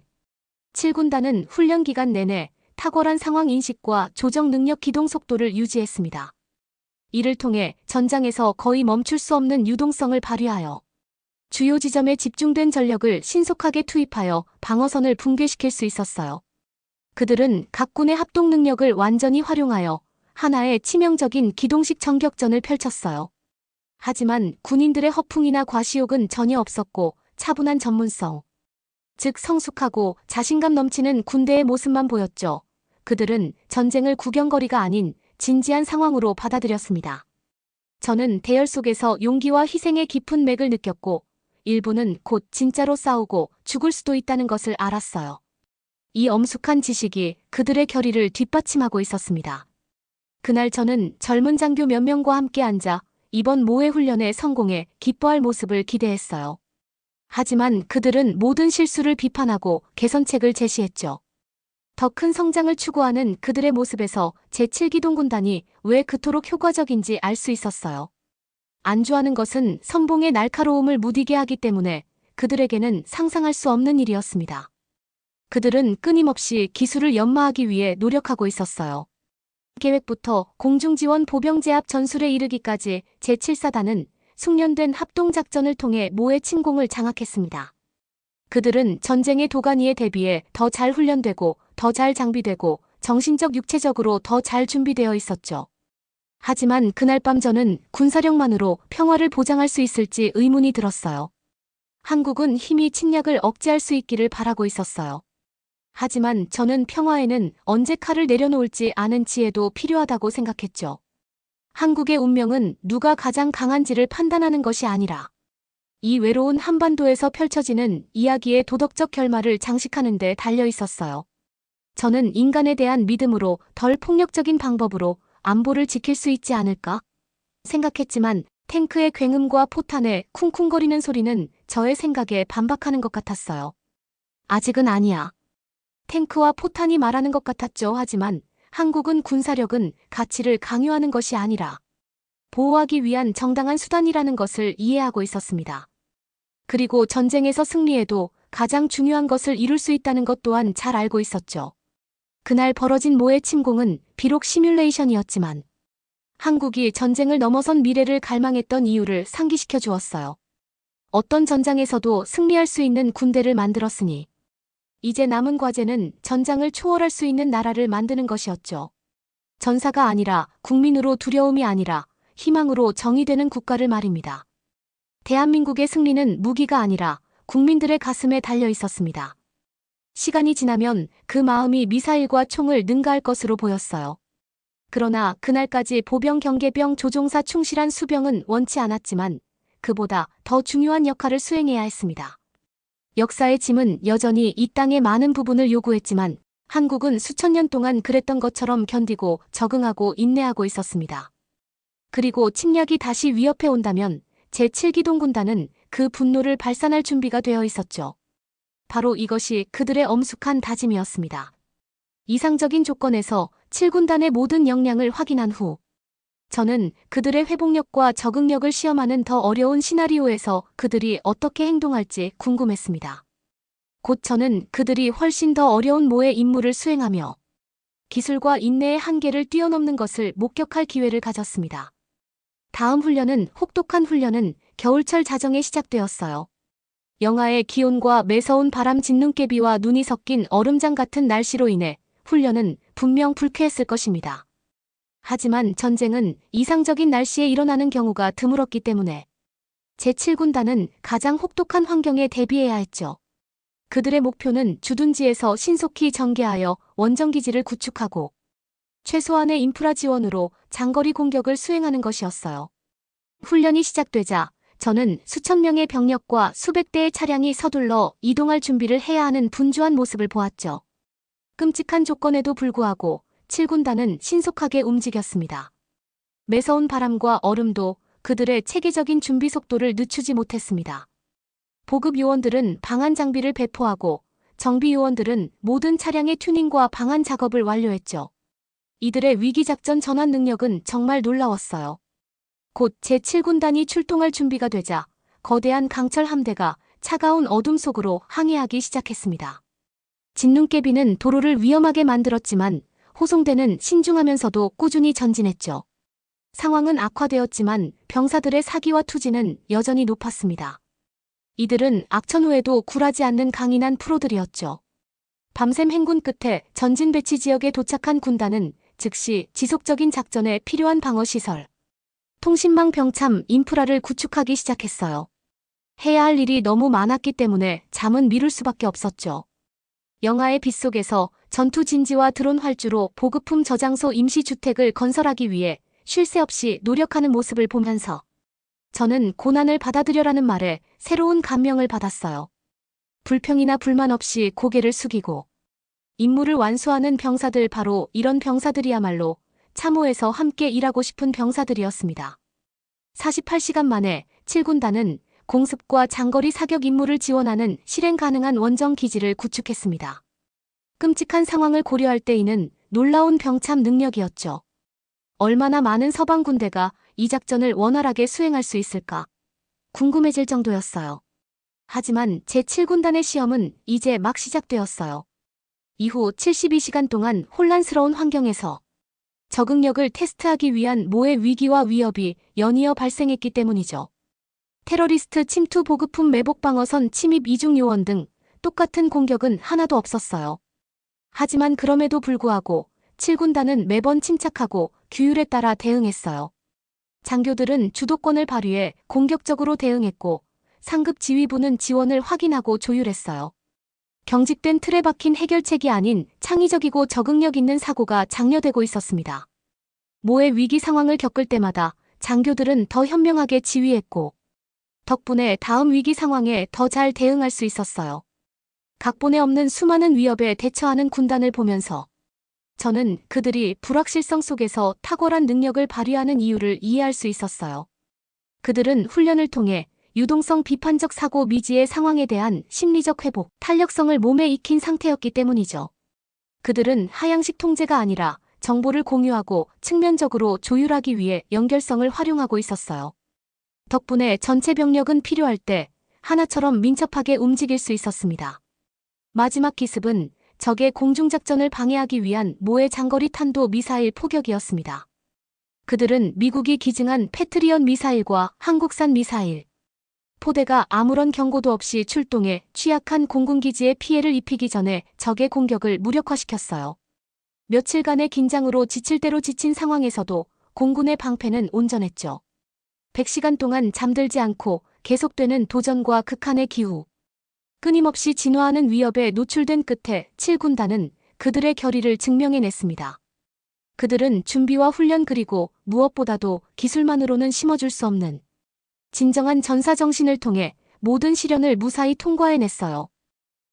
7군단은 훈련 기간 내내 탁월한 상황 인식과 조정 능력 기동 속도를 유지했습니다. 이를 통해 전장에서 거의 멈출 수 없는 유동성을 발휘하여 주요 지점에 집중된 전력을 신속하게 투입하여 방어선을 붕괴시킬 수 있었어요. 그들은 각 군의 합동 능력을 완전히 활용하여 하나의 치명적인 기동식 정격전을 펼쳤어요. 하지만 군인들의 허풍이나 과시욕은 전혀 없었고 차분한 전문성, 즉 성숙하고 자신감 넘치는 군대의 모습만 보였죠. 그들은 전쟁을 구경거리가 아닌 진지한 상황으로 받아들였습니다. 저는 대열 속에서 용기와 희생의 깊은 맥을 느꼈고 일부는 곧 진짜로 싸우고 죽을 수도 있다는 것을 알았어요. 이 엄숙한 지식이 그들의 결의를 뒷받침하고 있었습니다. 그날 저는 젊은 장교 몇 명과 함께 앉아 이번 모의 훈련의 성공에 기뻐할 모습을 기대했어요. 하지만 그들은 모든 실수를 비판하고 개선책을 제시했죠. 더 큰 성장을 추구하는 그들의 모습에서 제7기동군단이 왜 그토록 효과적인지 알 수 있었어요. 안주하는 것은 선봉의 날카로움을 무디게 하기 때문에 그들에게는 상상할 수 없는 일이었습니다. 그들은 끊임없이 기술을 연마하기 위해 노력하고 있었어요. 계획부터 공중지원 보병 제압 전술에 이르기까지 제7사단은 숙련된 합동작전을 통해 모의 침공을 장악했습니다. 그들은 전쟁의 도가니에 대비해 더 잘 훈련되고 더 잘 장비되고 정신적 육체적으로 더 잘 준비되어 있었죠. 하지만 그날 밤 저는 군사력만으로 평화를 보장할 수 있을지 의문이 들었어요. 한국은 힘이 침략을 억제할 수 있기를 바라고 있었어요. 하지만 저는 평화에는 언제 칼을 내려놓을지 아는 지혜도 필요하다고 생각했죠. 한국의 운명은 누가 가장 강한지를 판단하는 것이 아니라 이 외로운 한반도에서 펼쳐지는 이야기의 도덕적 결말을 장식하는 데 달려 있었어요. 저는 인간에 대한 믿음으로 덜 폭력적인 방법으로 안보를 지킬 수 있지 않을까 생각했지만 탱크의 굉음과 포탄의 쿵쿵거리는 소리는 저의 생각에 반박하는 것 같았어요. 아직은 아니야. 탱크와 포탄이 말하는 것 같았죠. 하지만 한국은 군사력은 가치를 강요하는 것이 아니라 보호하기 위한 정당한 수단이라는 것을 이해하고 있었습니다. 그리고 전쟁에서 승리해도 가장 중요한 것을 이룰 수 있다는 것 또한 잘 알고 있었죠. 그날 벌어진 모의 침공은 비록 시뮬레이션이었지만 한국이 전쟁을 넘어선 미래를 갈망했던 이유를 상기시켜 주었어요. 어떤 전장에서도 승리할 수 있는 군대를 만들었으니 이제 남은 과제는 전장을 초월할 수 있는 나라를 만드는 것이었죠. 전사가 아니라 국민으로 두려움이 아니라 희망으로 정의되는 국가를 말입니다. 대한민국의 승리는 무기가 아니라 국민들의 가슴에 달려 있었습니다. 시간이 지나면 그 마음이 미사일과 총을 능가할 것으로 보였어요. 그러나 그날까지 보병 경계병 조종사 충실한 수병은 원치 않았지만 그보다 더 중요한 역할을 수행해야 했습니다. 역사의 짐은 여전히 이 땅의 많은 부분을 요구했지만 한국은 수천 년 동안 그랬던 것처럼 견디고 적응하고 인내하고 있었습니다. 그리고 침략이 다시 위협해 온다면 제7기동군단은 그 분노를 발산할 준비가 되어 있었죠. 바로 이것이 그들의 엄숙한 다짐이었습니다. 이상적인 조건에서 7군단의 모든 역량을 확인한 후 저는 그들의 회복력과 적응력을 시험하는 더 어려운 시나리오에서 그들이 어떻게 행동할지 궁금했습니다. 곧 저는 그들이 훨씬 더 어려운 모의 임무를 수행하며 기술과 인내의 한계를 뛰어넘는 것을 목격할 기회를 가졌습니다. 다음 훈련은 혹독한 훈련은 겨울철 자정에 시작되었어요. 영하의 기온과 매서운 바람 진눈깨비와 눈이 섞인 얼음장 같은 날씨로 인해 훈련은 분명 불쾌했을 것입니다. 하지만 전쟁은 이상적인 날씨에 일어나는 경우가 드물었기 때문에 제7군단은 가장 혹독한 환경에 대비해야 했죠. 그들의 목표는 주둔지에서 신속히 전개하여 원정기지를 구축하고 최소한의 인프라 지원으로 장거리 공격을 수행하는 것이었어요. 훈련이 시작되자 저는 수천 명의 병력과 수백 대의 차량이 서둘러 이동할 준비를 해야 하는 분주한 모습을 보았죠. 끔찍한 조건에도 불구하고 7군단은 신속하게 움직였습니다. 매서운 바람과 얼음도 그들의 체계적인 준비 속도를 늦추지 못했습니다. 보급 요원들은 방한 장비를 배포하고 정비 요원들은 모든 차량의 튜닝과 방한 작업을 완료했죠. 이들의 위기작전 전환 능력은 정말 놀라웠어요. 곧 제7군단이 출동할 준비가 되자 거대한 강철 함대가 차가운 어둠 속으로 항해하기 시작했습니다. 진눈깨비는 도로를 위험하게 만들었지만 호송대는 신중하면서도 꾸준히 전진했죠. 상황은 악화되었지만 병사들의 사기와 투지는 여전히 높았습니다. 이들은 악천 후에도 굴하지 않는 강인한 프로들이었죠. 밤샘 행군 끝에 전진 배치 지역에 도착한 군단은 즉시 지속적인 작전에 필요한 방어시설, 통신망 병참, 인프라를 구축하기 시작했어요. 해야 할 일이 너무 많았기 때문에 잠은 미룰 수밖에 없었죠. 영하의 빛 속에서 전투 진지와 드론 활주로 보급품 저장소 임시주택을 건설하기 위해 쉴 새 없이 노력하는 모습을 보면서 저는 고난을 받아들여라는 말에 새로운 감명을 받았어요. 불평이나 불만 없이 고개를 숙이고 임무를 완수하는 병사들, 바로 이런 병사들이야말로 참호에서 함께 일하고 싶은 병사들이었습니다. 48시간 만에 7군단은 공습과 장거리 사격 임무를 지원하는 실행 가능한 원정 기지를 구축했습니다. 끔찍한 상황을 고려할 때 이는 놀라운 병참 능력이었죠. 얼마나 많은 서방 군대가 이 작전을 원활하게 수행할 수 있을까 궁금해질 정도였어요. 하지만 제7군단의 시험은 이제 막 시작되었어요. 이후 72시간 동안 혼란스러운 환경에서 적응력을 테스트하기 위한 모의 위기와 위협이 연이어 발생했기 때문이죠. 테러리스트 침투 보급품 매복 방어선 침입 이중 요원 등 똑같은 공격은 하나도 없었어요. 하지만 그럼에도 불구하고 7군단은 매번 침착하고 규율에 따라 대응했어요. 장교들은 주도권을 발휘해 공격적으로 대응했고 상급 지휘부는 지원을 확인하고 조율했어요. 경직된 틀에 박힌 해결책이 아닌 창의적이고 적응력 있는 사고가 장려되고 있었습니다. 모의 위기 상황을 겪을 때마다 장교들은 더 현명하게 지휘했고 덕분에 다음 위기 상황에 더 잘 대응할 수 있었어요. 각본에 없는 수많은 위협에 대처하는 군단을 보면서 저는 그들이 불확실성 속에서 탁월한 능력을 발휘하는 이유를 이해할 수 있었어요. 그들은 훈련을 통해 유동성 비판적 사고 미지의 상황에 대한 심리적 회복, 탄력성을 몸에 익힌 상태였기 때문이죠. 그들은 하향식 통제가 아니라 정보를 공유하고 측면적으로 조율하기 위해 연결성을 활용하고 있었어요. 덕분에 전체 병력은 필요할 때 하나처럼 민첩하게 움직일 수 있었습니다. 마지막 기습은 적의 공중작전을 방해하기 위한 모의 장거리 탄도 미사일 포격이었습니다. 그들은 미국이 기증한 패트리엇 미사일과 한국산 미사일, 포대가 아무런 경고도 없이 출동해 취약한 공군기지에 피해를 입히기 전에 적의 공격을 무력화시켰어요. 며칠간의 긴장으로 지칠 대로 지친 상황에서도 공군의 방패는 온전했죠. 100시간 동안 잠들지 않고 계속되는 도전과 극한의 기후, 끊임없이 진화하는 위협에 노출된 끝에 7군단은 그들의 결의를 증명해냈습니다. 그들은 준비와 훈련 그리고 무엇보다도 기술만으로는 심어줄 수 없는 진정한 전사정신을 통해 모든 시련을 무사히 통과해냈어요.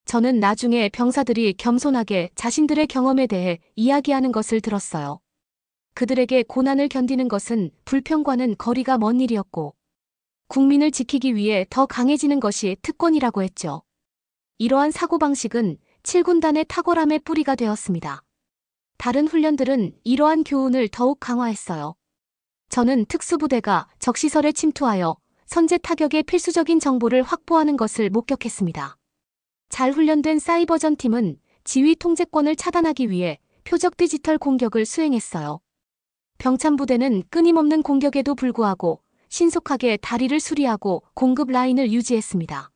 저는 나중에 병사들이 겸손하게 자신들의 경험에 대해 이야기하는 것을 들었어요. 그들에게 고난을 견디는 것은 불평과는 거리가 먼 일이었고 국민을 지키기 위해 더 강해지는 것이 특권이라고 했죠. 이러한 사고방식은 7군단의 탁월함의 뿌리가 되었습니다. 다른 훈련들은 이러한 교훈을 더욱 강화했어요. 저는 특수부대가 적시설에 침투하여 선제 타격의 필수적인 정보를 확보하는 것을 목격했습니다. 잘 훈련된 사이버전 팀은 지휘 통제권을 차단하기 위해 표적 디지털 공격을 수행했어요. 병참부대는 끊임없는 공격에도 불구하고 신속하게 다리를 수리하고 공급 라인을 유지했습니다.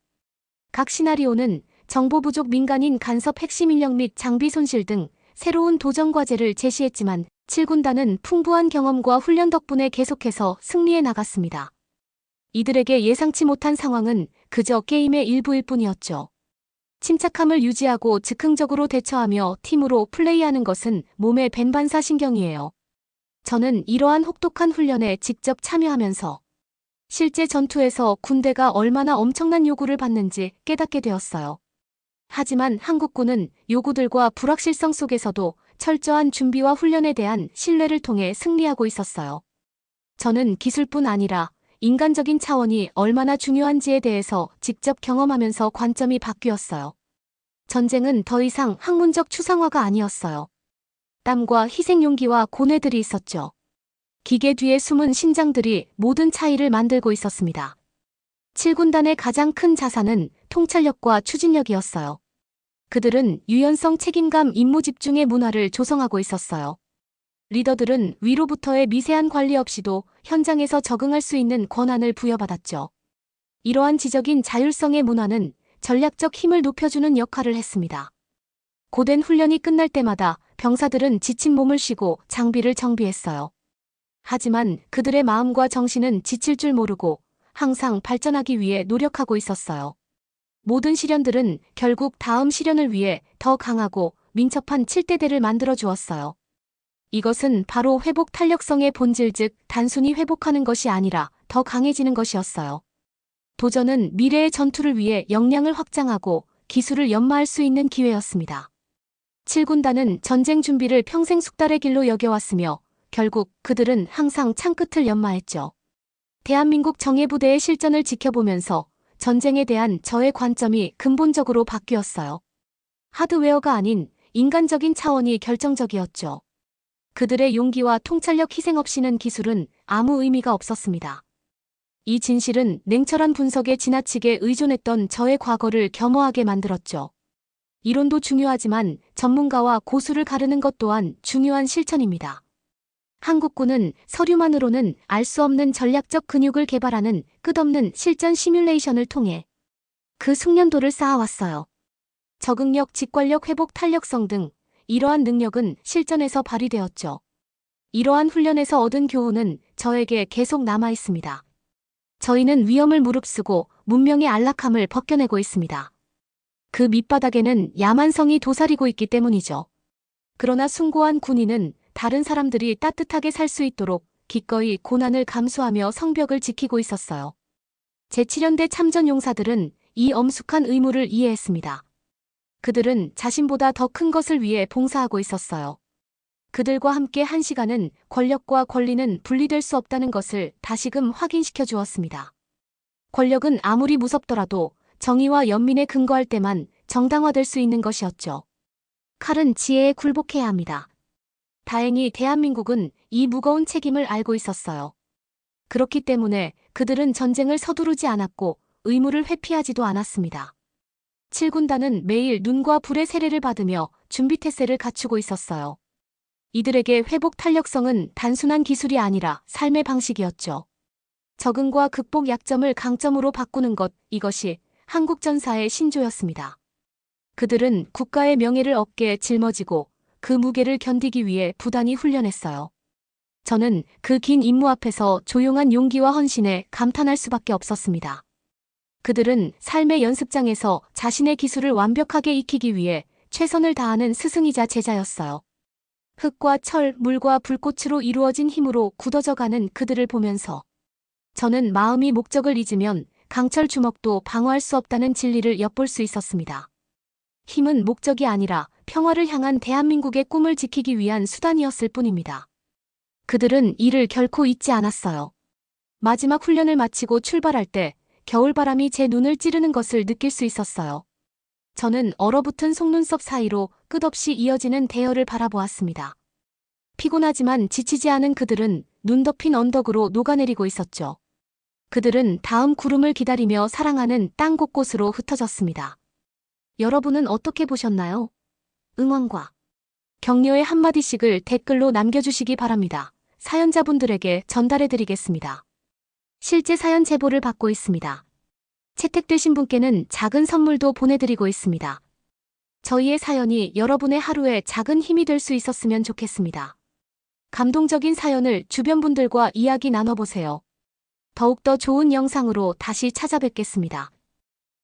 각 시나리오는 정보 부족 민간인 간섭 핵심 인력 및 장비 손실 등 새로운 도전 과제를 제시했지만 7군단은 풍부한 경험과 훈련 덕분에 계속해서 승리해 나갔습니다. 이들에게 예상치 못한 상황은 그저 게임의 일부일 뿐이었죠. 침착함을 유지하고 즉흥적으로 대처하며 팀으로 플레이하는 것은 몸의 벤반사신경이에요. 저는 이러한 혹독한 훈련에 직접 참여하면서 실제 전투에서 군대가 얼마나 엄청난 요구를 받는지 깨닫게 되었어요. 하지만 한국군은 요구들과 불확실성 속에서도 철저한 준비와 훈련에 대한 신뢰를 통해 승리하고 있었어요. 저는 기술뿐 아니라 인간적인 차원이 얼마나 중요한지에 대해서 직접 경험하면서 관점이 바뀌었어요. 전쟁은 더 이상 학문적 추상화가 아니었어요. 땀과 희생 용기와 고뇌들이 있었죠. 기계 뒤에 숨은 신장들이 모든 차이를 만들고 있었습니다. 7군단의 가장 큰 자산은 통찰력과 추진력이었어요. 그들은 유연성, 책임감, 임무 집중의 문화를 조성하고 있었어요. 리더들은 위로부터의 미세한 관리 없이도 현장에서 적응할 수 있는 권한을 부여받았죠. 이러한 지적인 자율성의 문화는 전략적 힘을 높여주는 역할을 했습니다. 고된 훈련이 끝날 때마다 병사들은 지친 몸을 쉬고 장비를 정비했어요. 하지만 그들의 마음과 정신은 지칠 줄 모르고 항상 발전하기 위해 노력하고 있었어요. 모든 시련들은 결국 다음 시련을 위해 더 강하고 민첩한 7대대를 만들어 주었어요. 이것은 바로 회복 탄력성의 본질, 즉 단순히 회복하는 것이 아니라 더 강해지는 것이었어요. 도전은 미래의 전투를 위해 역량을 확장하고 기술을 연마할 수 있는 기회였습니다. 7군단은 전쟁 준비를 평생 숙달의 길로 여겨왔으며 결국 그들은 항상 창끝을 연마했죠. 대한민국 정예부대의 실전을 지켜보면서 전쟁에 대한 저의 관점이 근본적으로 바뀌었어요. 하드웨어가 아닌 인간적인 차원이 결정적이었죠. 그들의 용기와 통찰력 희생 없이는 기술은 아무 의미가 없었습니다. 이 진실은 냉철한 분석에 지나치게 의존했던 저의 과거를 겸허하게 만들었죠. 이론도 중요하지만 전문가와 고수를 가르는 것 또한 중요한 실천입니다. 한국군은 서류만으로는 알 수 없는 전략적 근육을 개발하는 끝없는 실전 시뮬레이션을 통해 그 숙련도를 쌓아왔어요. 적응력, 직관력, 회복, 탄력성 등 이러한 능력은 실전에서 발휘되었죠. 이러한 훈련에서 얻은 교훈은 저에게 계속 남아 있습니다. 저희는 위험을 무릅쓰고 문명의 안락함을 벗겨내고 있습니다. 그 밑바닥에는 야만성이 도사리고 있기 때문이죠. 그러나 숭고한 군인은 다른 사람들이 따뜻하게 살 수 있도록 기꺼이 고난을 감수하며 성벽을 지키고 있었어요. 제7연대 참전용사들은 이 엄숙한 의무를 이해했습니다. 그들은 자신보다 더 큰 것을 위해 봉사하고 있었어요. 그들과 함께 한 시간은 권력과 권리는 분리될 수 없다는 것을 다시금 확인시켜 주었습니다. 권력은 아무리 무섭더라도 정의와 연민에 근거할 때만 정당화될 수 있는 것이었죠. 칼은 지혜에 굴복해야 합니다. 다행히 대한민국은 이 무거운 책임을 알고 있었어요. 그렇기 때문에 그들은 전쟁을 서두르지 않았고 의무를 회피하지도 않았습니다. 7군단은 매일 눈과 불의 세례를 받으며 준비태세를 갖추고 있었어요. 이들에게 회복 탄력성은 단순한 기술이 아니라 삶의 방식이었죠. 적응과 극복 약점을 강점으로 바꾸는 것, 이것이 한국 전사의 신조였습니다. 그들은 국가의 명예를 어깨에 짊어지고 그 무게를 견디기 위해 부단히 훈련했어요. 저는 그 긴 임무 앞에서 조용한 용기와 헌신에 감탄할 수밖에 없었습니다. 그들은 삶의 연습장에서 자신의 기술을 완벽하게 익히기 위해 최선을 다하는 스승이자 제자였어요. 흙과 철, 물과 불꽃으로 이루어진 힘으로 굳어져가는 그들을 보면서 저는 마음이 목적을 잊으면 강철 주먹도 방어할 수 없다는 진리를 엿볼 수 있었습니다. 힘은 목적이 아니라 평화를 향한 대한민국의 꿈을 지키기 위한 수단이었을 뿐입니다. 그들은 이를 결코 잊지 않았어요. 마지막 훈련을 마치고 출발할 때 겨울바람이 제 눈을 찌르는 것을 느낄 수 있었어요. 저는 얼어붙은 속눈썹 사이로 끝없이 이어지는 대열을 바라보았습니다. 피곤하지만 지치지 않은 그들은 눈 덮인 언덕으로 녹아내리고 있었죠. 그들은 다음 구름을 기다리며 사랑하는 땅 곳곳으로 흩어졌습니다. 여러분은 어떻게 보셨나요? 응원과 격려의 한마디씩을 댓글로 남겨주시기 바랍니다. 사연자분들에게 전달해드리겠습니다. 실제 사연 제보를 받고 있습니다. 채택되신 분께는 작은 선물도 보내드리고 있습니다. 저희의 사연이 여러분의 하루에 작은 힘이 될 수 있었으면 좋겠습니다. 감동적인 사연을 주변 분들과 이야기 나눠보세요. 더욱더 좋은 영상으로 다시 찾아뵙겠습니다.